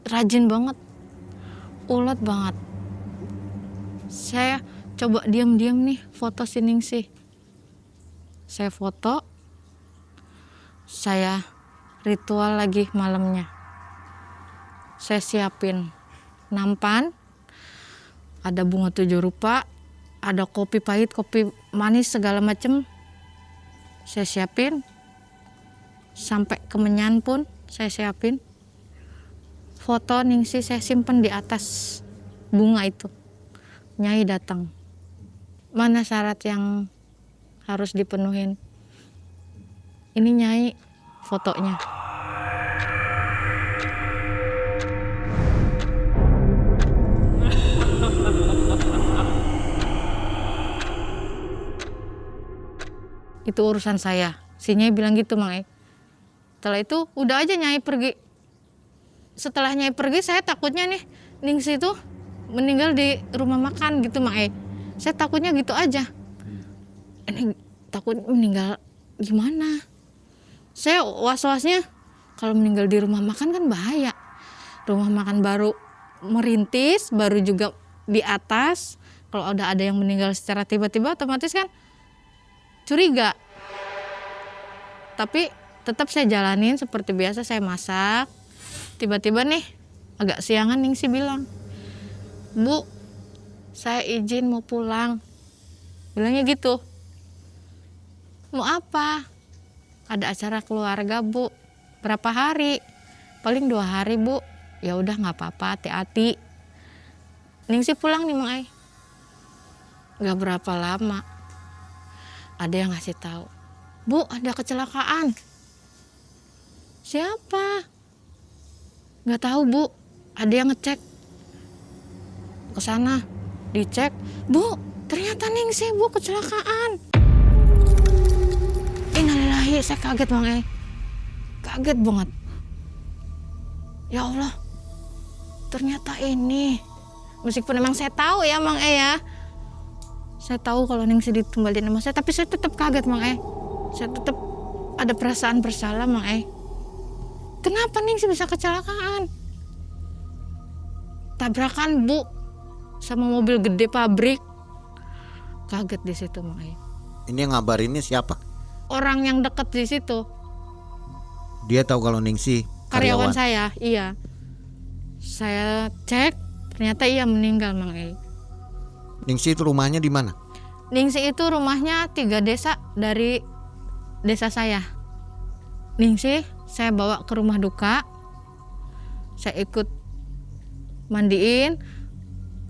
rajin banget, ulet banget. Saya coba diam-diam nih foto si Ningsih. Saya foto, saya ritual lagi malamnya. Saya siapin nampan, ada bunga 7 rupa, ada kopi pahit, kopi manis segala macem. Saya siapin, sampai kemenyan pun saya siapin. Foto Ningsih saya simpen di atas bunga itu. Nyai datang. Mana syarat yang harus dipenuhin? Ini Nyai fotonya. Itu urusan saya. Si Nyai bilang gitu Mang Ai. Setelah itu udah aja Nyai pergi. Setelah Nyai pergi saya takutnya nih Ningsih itu meninggal di rumah makan gitu Mang Ai. Saya takutnya gitu aja. Ini takut meninggal gimana? Saya was-wasnya kalau meninggal di rumah makan kan bahaya. Rumah makan baru merintis, baru juga di atas. Kalau udah ada yang meninggal secara tiba-tiba otomatis kan curiga. Tapi tetap saya jalanin seperti biasa, saya masak. Tiba-tiba nih agak siangan Ningsih bilang, "Bu, saya izin mau pulang." Bilangnya gitu. "Mau apa?" "Ada acara keluarga Bu." "Berapa hari?" "Paling 2 hari Bu." "Ya udah nggak apa-apa, hati-hati." Ningsih pulang nih Mang Ai. Gak berapa lama ada yang ngasih tahu, "Bu, ada kecelakaan." "Siapa?" "Nggak tahu Bu, ada yang ngecek ke sana." Dicek, "Bu, ternyata Ningsih Bu kecelakaan." Innalillahi, saya kaget Mang Ai. Kaget banget. Ya Allah, ternyata ini. Meskipun emang saya tahu ya Mang Ai ya. Saya tahu kalau Ningsih ditumbalin sama saya, tapi saya tetap kaget Mang Ai. Saya tetap ada perasaan bersalah Mang Ai. Kenapa Ningsih bisa kecelakaan? Tabrakan Bu sama mobil gede pabrik. Kaget di situ Mang Ai. Ini yang ngabarinnya siapa? Orang yang dekat di situ, Dia tahu kalau Ningsih karyawan saya, iya. Saya cek, ternyata iya meninggal Mang Ai. Ningsih itu rumahnya di mana? Ningsih itu rumahnya 3 desa dari desa saya. Ningsih saya bawa ke rumah duka. Saya ikut mandiin.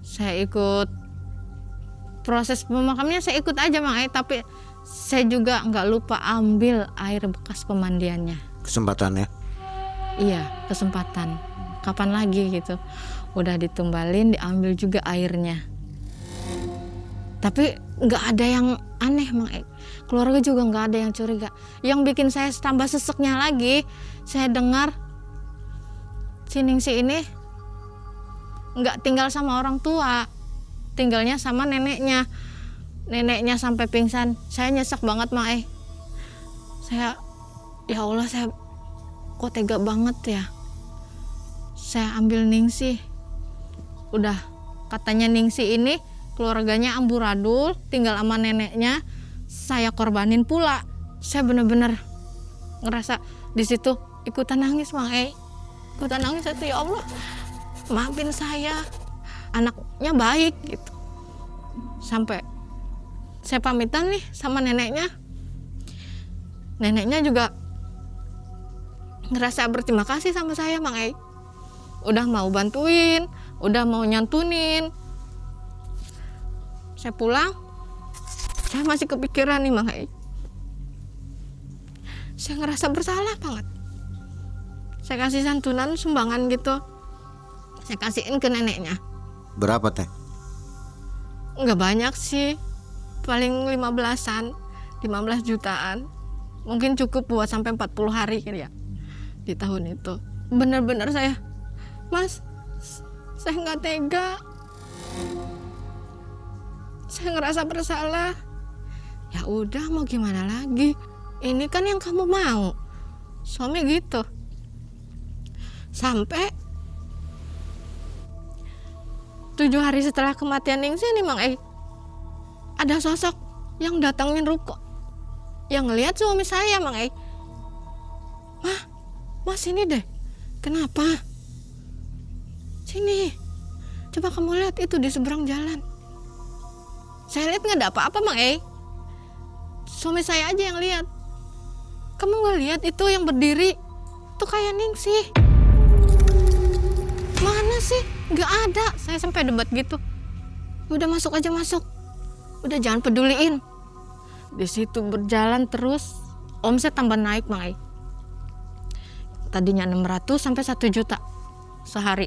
Saya ikut proses pemakamannya, saya ikut aja Mang Ai. Tapi saya juga nggak lupa ambil air bekas pemandiannya. Kesempatannya? Iya, kesempatan. Kapan lagi gitu. Udah ditumbalin, diambil juga airnya. Tapi nggak ada yang aneh Mang Ai. Keluarga juga nggak ada yang curiga. Yang bikin saya tambah seseknya lagi, saya dengar si Ningsih ini nggak tinggal sama orang tua, tinggalnya sama neneknya. Neneknya sampai pingsan. Saya nyesek banget Mang Ai. Saya, ya Allah, saya kok tega banget ya. Saya ambil Ningsih. Udah katanya Ningsih ini keluarganya amburadul, tinggal sama neneknya. Saya korbanin pula. Saya benar-benar ngerasa di situ ikutan nangis Mang Ai. Ikutan nangis itu, ya Allah, maafin saya. Anaknya baik gitu. Sampai saya pamitan nih sama neneknya. Neneknya juga ngerasa berterima kasih sama saya Mang Ei. Udah mau bantuin, udah mau nyantunin. Saya pulang, saya masih kepikiran nih Mang Ei. Saya ngerasa bersalah banget. Saya kasih santunan sumbangan gitu. Saya kasihin ke neneknya. Berapa teh? Nggak banyak sih, paling 15-an, 15 jutaan. Mungkin cukup buat sampai 40 hari kali ya di tahun itu. Bener-bener saya, Mas, saya nggak tega. Saya ngerasa bersalah. Ya udah, mau gimana lagi? Ini kan yang kamu mau. Suami gitu. Sampai 7 hari setelah kematian Ningsih nih Mang Ei, ada sosok yang datangin ruko, yang ngelihat suami saya Mang Ei. Mas sini deh. Kenapa? Sini. Coba kamu lihat itu di seberang jalan. Saya lihat nggak ada apa-apa Mang Ei. Suami saya aja yang lihat. Kamu nggak lihat itu yang berdiri? Itu kayak Ningsih. Mana sih? Nggak ada. Saya sampai debat gitu. Udah masuk aja masuk. Udah jangan peduliin. Di situ berjalan terus, omset tambah naik Mang Ei. Tadinya 600 sampai 1 juta sehari.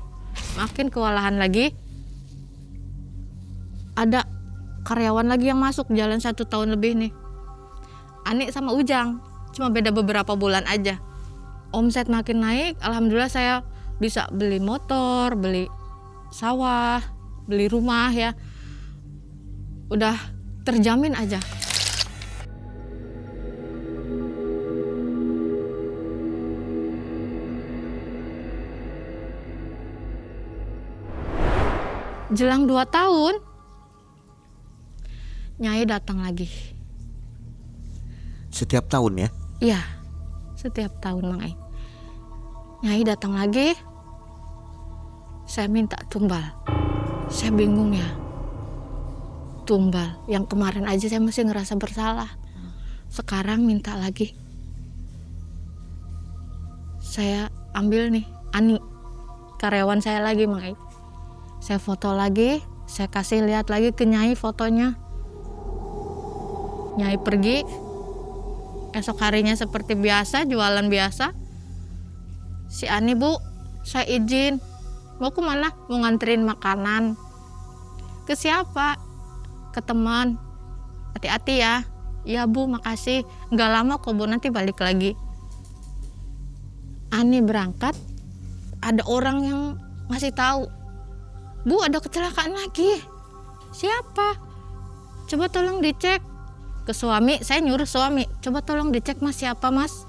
Makin kewalahan lagi. Ada karyawan lagi yang masuk, jalan 1 tahun lebih nih. Ani sama Ujang, cuma beda beberapa bulan aja. Omset makin naik, alhamdulillah saya bisa beli motor, beli sawah, beli rumah ya. Udah terjamin aja. Jelang 2 tahun, Nyai datang lagi. Setiap tahun ya? Iya, setiap tahun Mang Ei. Nyai datang lagi, saya minta tumbal. Saya bingung ya, tumbal. Yang kemarin aja saya masih ngerasa bersalah. Sekarang minta lagi. Saya ambil nih, Ani, karyawan saya lagi Mang Ei. Saya foto lagi, saya kasih lihat lagi ke Nyai fotonya. Nyai pergi, esok harinya seperti biasa, jualan biasa. Si Ani, Bu, saya izin. Mau kemana? Mau nganterin makanan. Ke siapa? Ke teman. Hati-hati ya. Iya Bu, makasih. Nggak lama kok Bu, nanti balik lagi. Ani berangkat, ada orang yang ngasih tahu. Bu, ada kecelakaan lagi. Siapa? Coba tolong dicek. Ke suami, saya nyuruh suami. Coba tolong dicek Mas, siapa Mas?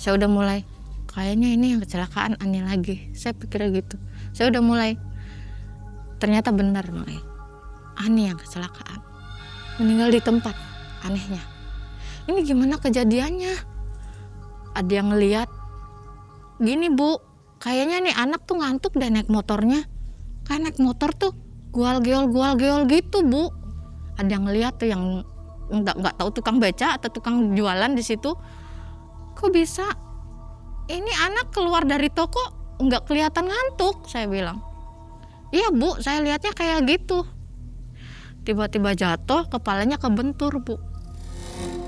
Saya udah mulai, kayaknya ini yang kecelakaan Ani lagi. Saya pikir gitu. Saya udah mulai. Ternyata benar Mang Ei. Ani yang kecelakaan. Meninggal di tempat. Anehnya. Ini gimana kejadiannya? Ada yang ngeliat. Gini Bu, kayaknya nih anak tuh ngantuk dan naik motornya. Kayak naik motor tuh gual-geol gitu Bu. Ada yang ngeliat tuh, yang nggak tahu tukang beca atau tukang jualan di situ. Kok bisa? Ini anak keluar dari toko nggak kelihatan ngantuk, saya bilang. Iya Bu, saya lihatnya kayak gitu. Tiba-tiba jatuh, kepalanya kebentur Bu.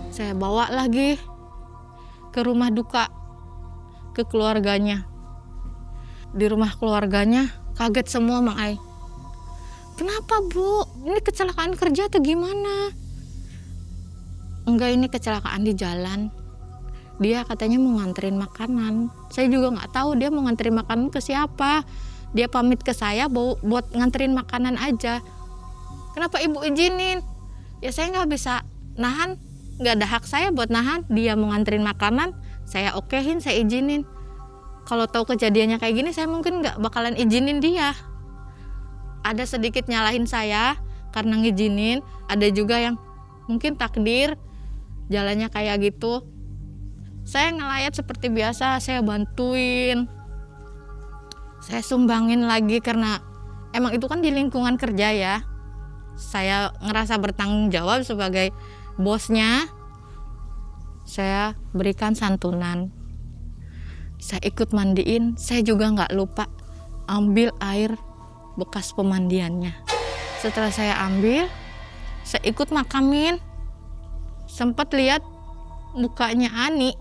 Saya bawa lagi ke rumah duka, ke keluarganya. Di rumah keluarganya kaget semua Mang Ei. Kenapa Bu? Ini kecelakaan kerja atau gimana? Enggak, ini kecelakaan di jalan. Dia katanya mau nganterin makanan. Saya juga nggak tahu dia mau nganterin makanan ke siapa. Dia pamit ke saya buat nganterin makanan aja. Kenapa Ibu izinin? Ya saya nggak bisa nahan. Nggak ada hak saya buat nahan. Dia mau nganterin makanan, saya okehin, saya izinin. Kalau tahu kejadiannya kayak gini, saya mungkin nggak bakalan izinin dia. Ada sedikit nyalahin saya karena ngizinin. Ada juga yang mungkin takdir jalannya kayak gitu. Saya ngelayat seperti biasa, saya bantuin. Saya sumbangin lagi karena emang itu kan di lingkungan kerja ya. Saya ngerasa bertanggung jawab sebagai bosnya. Saya berikan santunan. Saya ikut mandiin, saya juga nggak lupa ambil air bekas pemandiannya. Setelah saya ambil, saya ikut makamin. Sempat lihat mukanya Ani,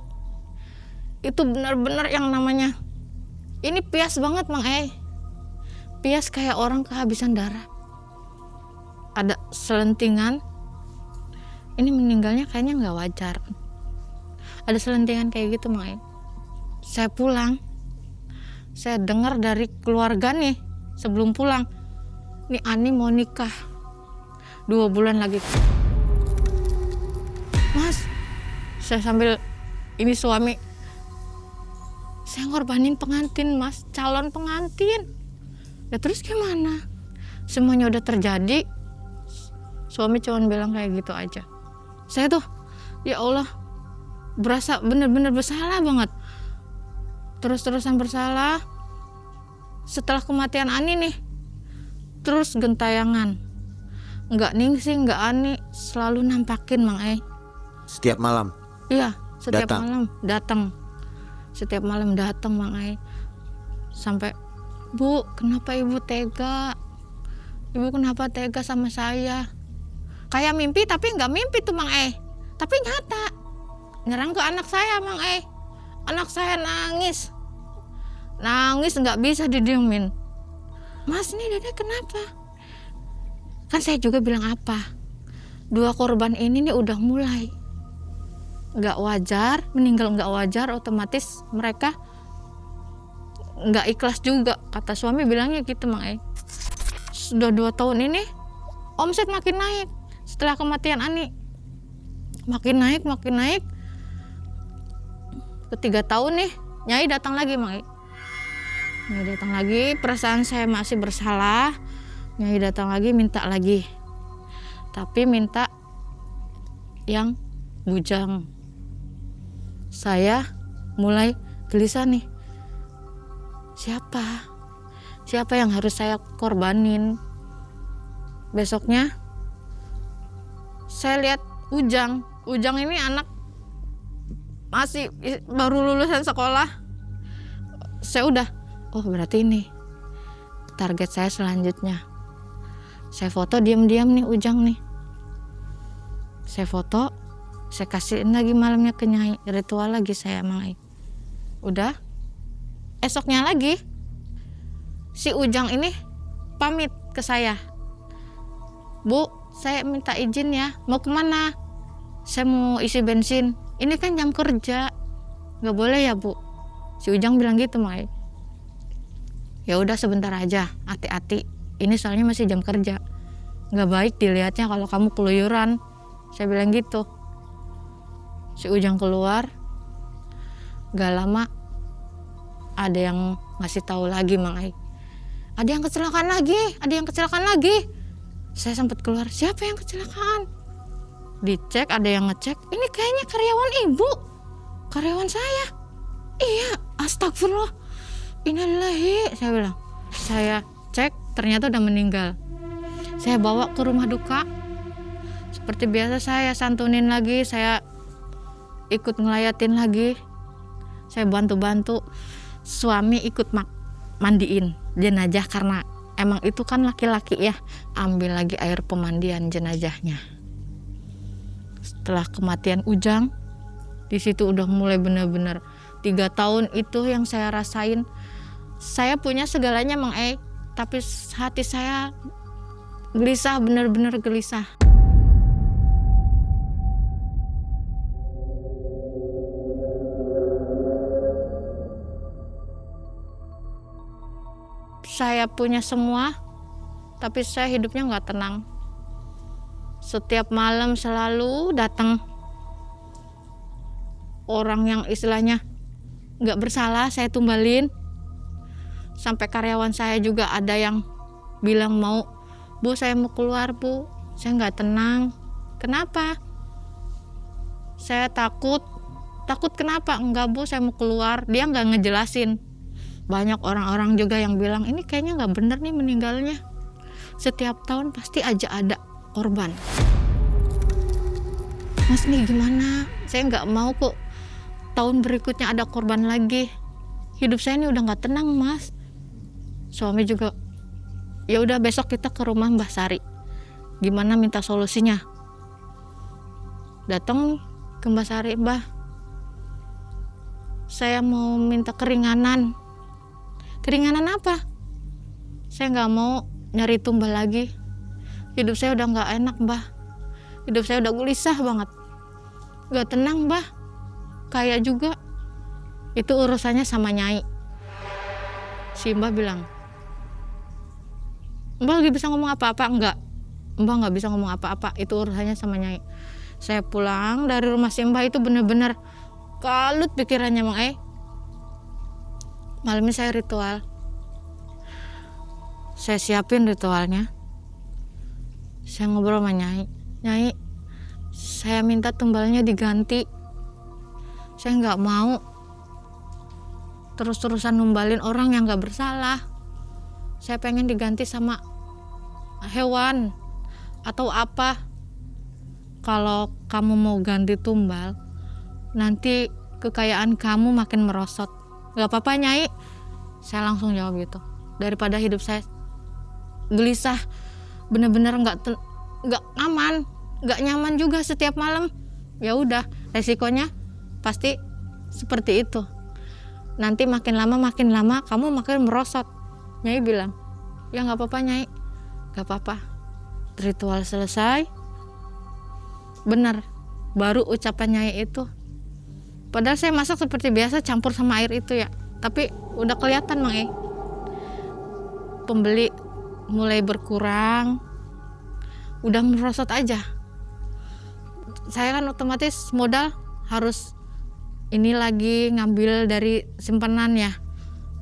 itu benar-benar yang namanya, ini pias banget Mang pias kayak orang kehabisan darah. Ada selentingan, ini meninggalnya kayaknya nggak wajar. Ada selentingan kayak gitu Mang Saya pulang, saya dengar dari keluarga nih sebelum pulang, nih Ani mau nikah 2 bulan lagi. Mas, saya sambil ini suami, saya ngorbanin pengantin Mas, calon pengantin. Ya terus gimana? Semuanya udah terjadi, suami cuma bilang kayak gitu aja. Saya tuh, ya Allah, berasa bener-bener bersalah banget. Terus-terusan bersalah. Setelah kematian Ani nih, terus gentayangan, nggak Ningsih, nggak Ani, selalu nampakin Mang Setiap malam? Iya, setiap Datang? malam datang. Setiap malam datang Mang Sampai, Bu, kenapa Ibu tega? Ibu kenapa tega sama saya? Kayak mimpi tapi nggak mimpi tuh Mang tapi nyata. Nyerang ke anak saya Mang Anak saya nangis nggak bisa didiemin. Mas, ini Dede kenapa? Kan saya juga bilang apa? 2 korban ini nih udah mulai nggak wajar, meninggal nggak wajar, otomatis mereka nggak ikhlas juga. Kata suami bilangnya gitu Mang Sudah 2 tahun ini omset makin naik setelah kematian Ani. Makin naik. Ke 3 tahun nih, Nyai datang lagi Mang Nyai datang lagi, perasaan saya masih bersalah. Nyai datang lagi, minta lagi. Tapi minta yang bujang. Saya mulai gelisah nih. Siapa yang harus saya korbanin? Besoknya saya lihat Ujang ini anak masih baru lulusan sekolah. Saya udah, oh berarti ini target saya selanjutnya. Saya foto diam-diam nih Ujang nih. Saya foto, saya kasihin lagi malamnya ke Nyai, ritual lagi saya Mang Udah, esoknya lagi si Ujang ini pamit ke saya. Bu, saya minta izin ya, mau kemana? Saya mau isi bensin. Ini kan jam kerja, nggak boleh ya Bu? Si Ujang bilang gitu Mang Ya udah sebentar aja, hati-hati. Ini soalnya masih jam kerja. Nggak baik dilihatnya kalau kamu keluyuran. Saya bilang gitu. Si Ujang keluar, gak lama ada yang ngasih tahu lagi Mang Ada yang kecelakaan lagi. Saya sempat keluar, siapa yang kecelakaan? Dicek, ada yang ngecek, ini kayaknya karyawan ibu, karyawan saya. Iya, astagfirullah, innalillahi, saya bilang. Saya cek, ternyata udah meninggal. Saya bawa ke rumah duka. Seperti biasa saya santunin lagi, saya ikut ngelayatin lagi. Saya bantu-bantu. Suami ikut mandiin jenazah karena emang itu kan laki-laki ya. Ambil lagi air pemandian jenazahnya. Setelah kematian Ujang, di situ udah mulai benar-benar 3 tahun itu yang saya rasain. Saya punya segalanya Mang tapi hati saya gelisah, benar-benar gelisah. Saya punya semua, tapi saya hidupnya nggak tenang. Setiap malam selalu datang orang yang istilahnya nggak bersalah, saya tumbalin. Sampai karyawan saya juga ada yang bilang mau, Bu saya mau keluar Bu, saya nggak tenang. Kenapa? Saya takut kenapa? Enggak Bu, saya mau keluar. Dia nggak ngejelasin. Banyak orang-orang juga yang bilang ini kayaknya nggak bener nih meninggalnya. Setiap tahun pasti aja ada korban. Mas nih gimana? Saya nggak mau kok tahun berikutnya ada korban lagi. hidup saya ini udah nggak tenang mas. Suami juga, ya udah besok kita ke rumah Mbah Sari, gimana minta solusinya. Datang ke Mbah Sari, Mbah, saya mau minta keringanan. Keringanan apa? Saya nggak mau nyari tumbal lagi. Hidup saya udah nggak enak, Mbah. Hidup saya udah gelisah banget. Nggak tenang, Mbah. Kayak juga. Itu urusannya sama Nyai. Si Mbah bilang, Mbah lagi bisa ngomong apa-apa? Enggak. Mbah nggak bisa ngomong apa-apa. Itu urusannya sama Nyai. Saya pulang dari rumah si Mbah itu bener-bener kalut pikirannya, Mang Ai. Malamnya saya ritual. Saya siapin ritualnya. Saya ngobrol sama Nyai. Nyai, saya minta tumbalnya diganti. Saya nggak mau terus-terusan numbalin orang yang nggak bersalah. Saya pengen diganti sama hewan atau apa. Kalau kamu mau ganti tumbal, nanti kekayaan kamu makin merosot. Gak apa-apa Nyai. Saya langsung jawab gitu. Daripada hidup saya gelisah, bener-bener nggak aman, nggak nyaman juga setiap malam. Ya udah, resikonya pasti seperti itu. Nanti makin lama kamu makin merosot. Nyai bilang, ya nggak apa-apa Nyai, nggak apa-apa. Ritual selesai, benar, baru ucapan Nyai itu. Padahal saya masak seperti biasa, campur sama air itu ya. Tapi udah kelihatan Mang Ei, pembeli mulai berkurang, udah merosot aja. Saya kan otomatis modal harus ini lagi ngambil dari simpanan ya,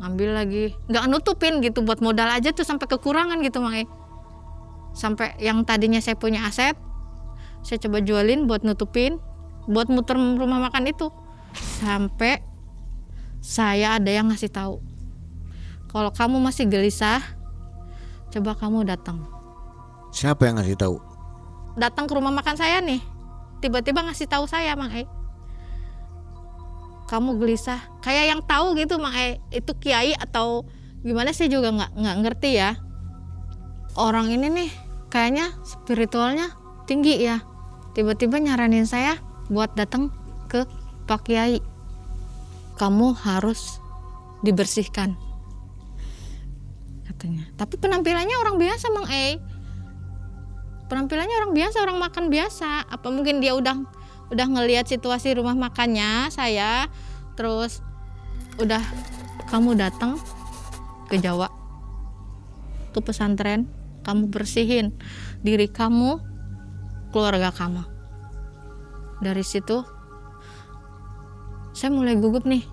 ngambil lagi, nggak nutupin gitu buat modal aja tuh sampai kekurangan gitu Mang Ei. Sampai yang tadinya saya punya aset, saya coba jualin buat nutupin, buat muter rumah makan itu. Sampai saya ada yang ngasih tahu, kalau kamu masih gelisah, coba kamu datang. Siapa yang ngasih tahu? Datang ke rumah makan saya nih, tiba-tiba ngasih tahu saya, Mang Ei, kamu gelisah. Kayak yang tahu gitu Mang Ei, itu kiai atau gimana saya juga nggak ngerti ya. Orang ini nih kayaknya spiritualnya tinggi ya. Tiba-tiba nyaranin saya buat datang ke Pak Kiai. Kamu harus dibersihkan katanya. Tapi penampilannya orang biasa Mang Ei. Penampilannya orang biasa, orang makan biasa. Apa mungkin dia udah ngelihat situasi rumah makannya saya, terus udah, kamu datang ke Jawa, ke pesantren, kamu bersihin diri kamu, keluarga kamu. Dari situ saya mulai gugup nih,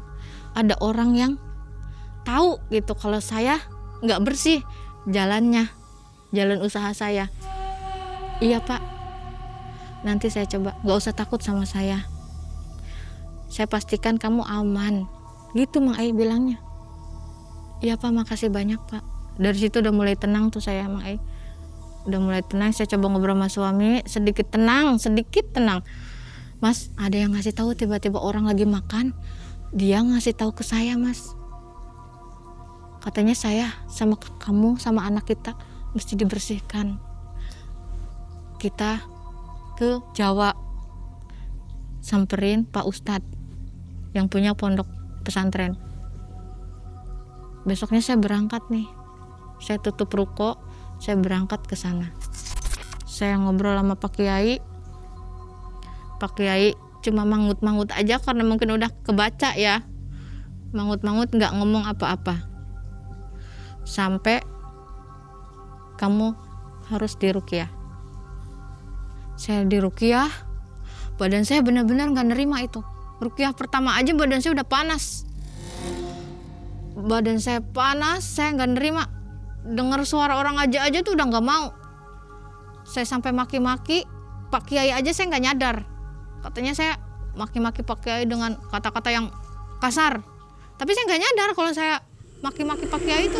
ada orang yang tahu gitu kalau saya nggak bersih jalannya, jalan usaha saya. Iya Pak, nanti saya coba, nggak usah takut sama saya pastikan kamu aman gitu Mang Ei bilangnya. Iya Pak, makasih banyak Pak. Dari situ udah mulai tenang tuh saya Mang Ei, udah mulai tenang. Saya coba ngobrol sama suami, sedikit tenang. Mas, ada yang ngasih tahu, tiba-tiba orang lagi makan, dia ngasih tahu ke saya Mas, katanya saya sama kamu sama anak kita mesti dibersihkan. Kita ke Jawa, samperin Pak Ustadz yang punya pondok pesantren. Besoknya saya berangkat nih, saya tutup ruko, saya berangkat ke sana. Saya ngobrol sama Pak Kiai. Pak Kiai cuma mangut-mangut aja karena mungkin udah kebaca ya, mangut-mangut nggak ngomong apa-apa. Sampai kamu harus diruqyah. Saya diruqyah, badan saya benar-benar nggak nerima itu. Ruqyah pertama aja badan saya udah panas. Badan saya panas, saya nggak nerima. Dengar suara orang aja tuh udah nggak mau. Saya sampai maki-maki Pak Kiai aja, saya nggak nyadar. Katanya saya maki-maki Pak Kiai dengan kata-kata yang kasar. Tapi saya nggak nyadar kalau saya maki-maki Pak Kiai itu.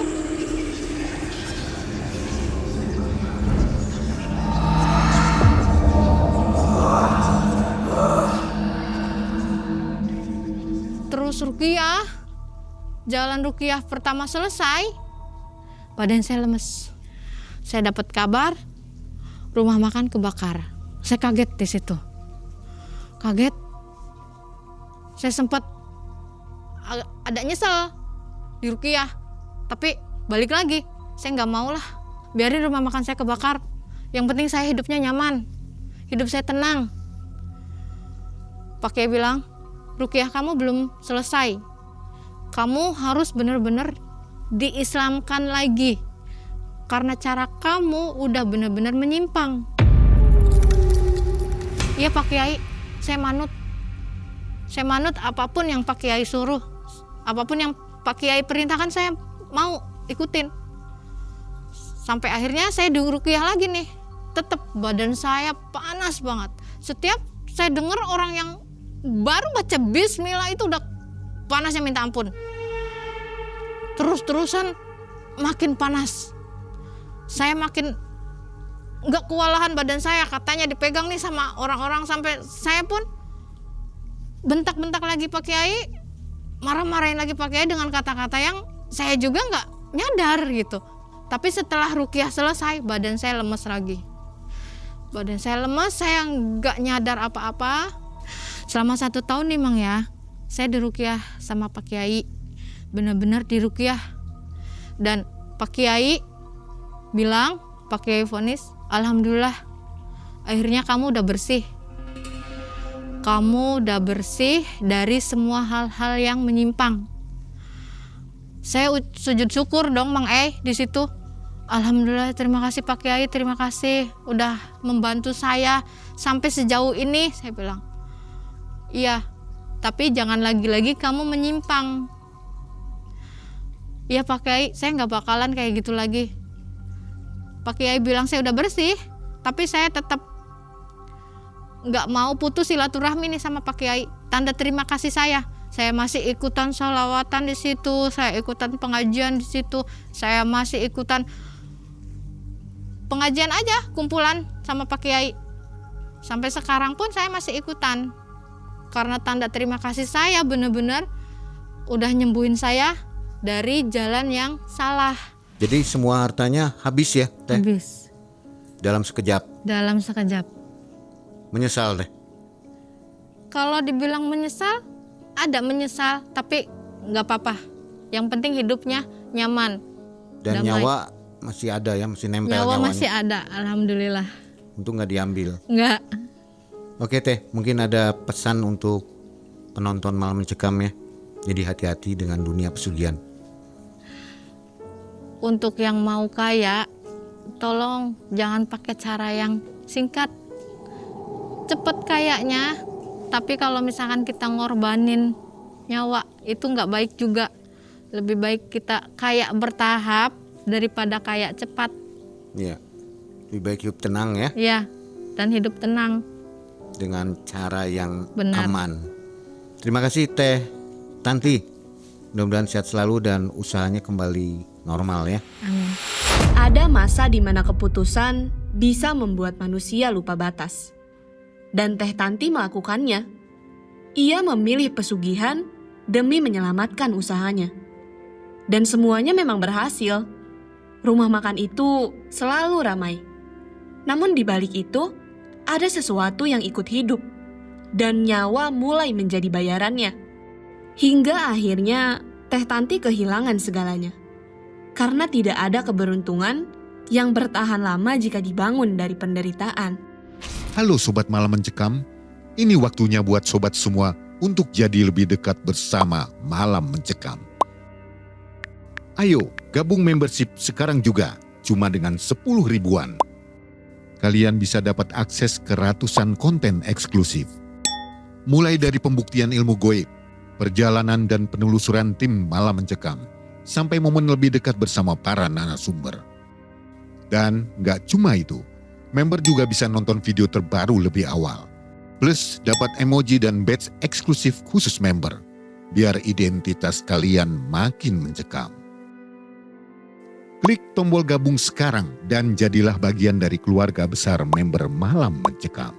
Terus ruqyah, jalan ruqyah pertama selesai, badan saya lemes. Saya dapat kabar rumah makan kebakar. Saya kaget di situ. Kaget. Saya sempat ada nyesel di ruqyah, tapi balik lagi. Saya nggak mau lah, biarin rumah makan saya kebakar. Yang penting saya hidupnya nyaman, hidup saya tenang. Pak Kiai bilang, ruqyah kamu belum selesai. Kamu harus benar-benar diislamkan lagi. Karena cara kamu udah benar-benar menyimpang. Iya Pak Kiai, saya manut. Saya manut apapun yang Pak Kiai suruh. Apapun yang Pak Kiai perintahkan saya mau ikutin. Sampai akhirnya saya diruqyah lagi nih. Tetap badan saya panas banget. Setiap saya dengar orang yang baru baca bismillah itu udah panasnya minta ampun. Terus-terusan makin panas. Saya makin nggak kewalahan badan saya, katanya dipegang nih sama orang-orang, sampai saya pun bentak-bentak lagi Pak Kiai, marah-marahin lagi Pak Kiai dengan kata-kata yang saya juga nggak nyadar gitu. Tapi setelah ruqyah selesai, badan saya lemes lagi. Badan saya lemes, saya nggak nyadar apa-apa. Selama 1 tahun nih Mang ya, saya diruqyah sama Pak Kiai, benar-benar diruqyah. Dan Pak Kiai bilang, Pak Kiai vonis, alhamdulillah akhirnya kamu udah bersih. Kamu udah bersih dari semua hal-hal yang menyimpang. Saya sujud syukur dong Mang di situ. Alhamdulillah, terima kasih Pak Kiai, terima kasih udah membantu saya sampai sejauh ini. Saya bilang, iya, tapi jangan lagi-lagi kamu menyimpang. Iya Pak Kiai, saya nggak bakalan kayak gitu lagi. Pak Kiai bilang saya udah bersih, tapi saya tetap nggak mau putus silaturahmi nih sama Pak Kiai. Tanda terima kasih saya masih ikutan sholawatan di situ, saya ikutan pengajian di situ, saya masih ikutan pengajian aja, kumpulan sama Pak Kiai. Sampai sekarang pun saya masih ikutan. Karena tanda terima kasih saya benar-benar udah nyembuhin saya dari jalan yang salah. Jadi semua hartanya habis ya Teh? Habis. Dalam sekejap? Dalam sekejap. Menyesal Teh? Kalau dibilang menyesal, ada menyesal, tapi nggak apa-apa. Yang penting hidupnya nyaman. Dan damai. nyawa masih ada ya, masih nempel Nyawa nyawanya? masih ada, alhamdulillah. Untung nggak diambil. Nggak. Oke Teh, mungkin ada pesan untuk penonton Malam Mencekam ya. Jadi hati-hati dengan dunia pesugihan. Untuk yang mau kaya, tolong jangan pakai cara yang singkat. Cepet kayanya, tapi kalau misalkan kita ngorbanin nyawa, itu nggak baik juga. Lebih baik kita kaya bertahap daripada kaya cepat. Iya, lebih baik hidup tenang ya. Ya, dan hidup tenang. Dengan cara yang Benar. aman. Terima kasih Teh Tanti. Mudah-mudahan sehat selalu dan usahanya kembali normal ya. Amin. Ada masa di mana keputusan bisa membuat manusia lupa batas. Dan Teh Tanti melakukannya. Ia memilih pesugihan demi menyelamatkan usahanya. Dan semuanya memang berhasil. Rumah makan itu selalu ramai. Namun di balik itu, ada sesuatu yang ikut hidup. Dan nyawa mulai menjadi bayarannya. Hingga akhirnya Teh Tanti kehilangan segalanya. Karena tidak ada keberuntungan yang bertahan lama jika dibangun dari penderitaan. Halo Sobat Malam Mencekam, ini waktunya buat sobat semua untuk jadi lebih dekat bersama Malam Mencekam. Ayo gabung membership sekarang juga, cuma dengan 10 ribuan. Kalian bisa dapat akses ke ratusan konten eksklusif. Mulai dari pembuktian ilmu goib, perjalanan dan penelusuran tim Malam Mencekam, sampai momen lebih dekat bersama para narasumber. Dan gak cuma itu, member juga bisa nonton video terbaru lebih awal. Plus dapat emoji dan badge eksklusif khusus member, biar identitas kalian makin mencekam. Klik tombol gabung sekarang dan jadilah bagian dari keluarga besar member Malam Mencekam.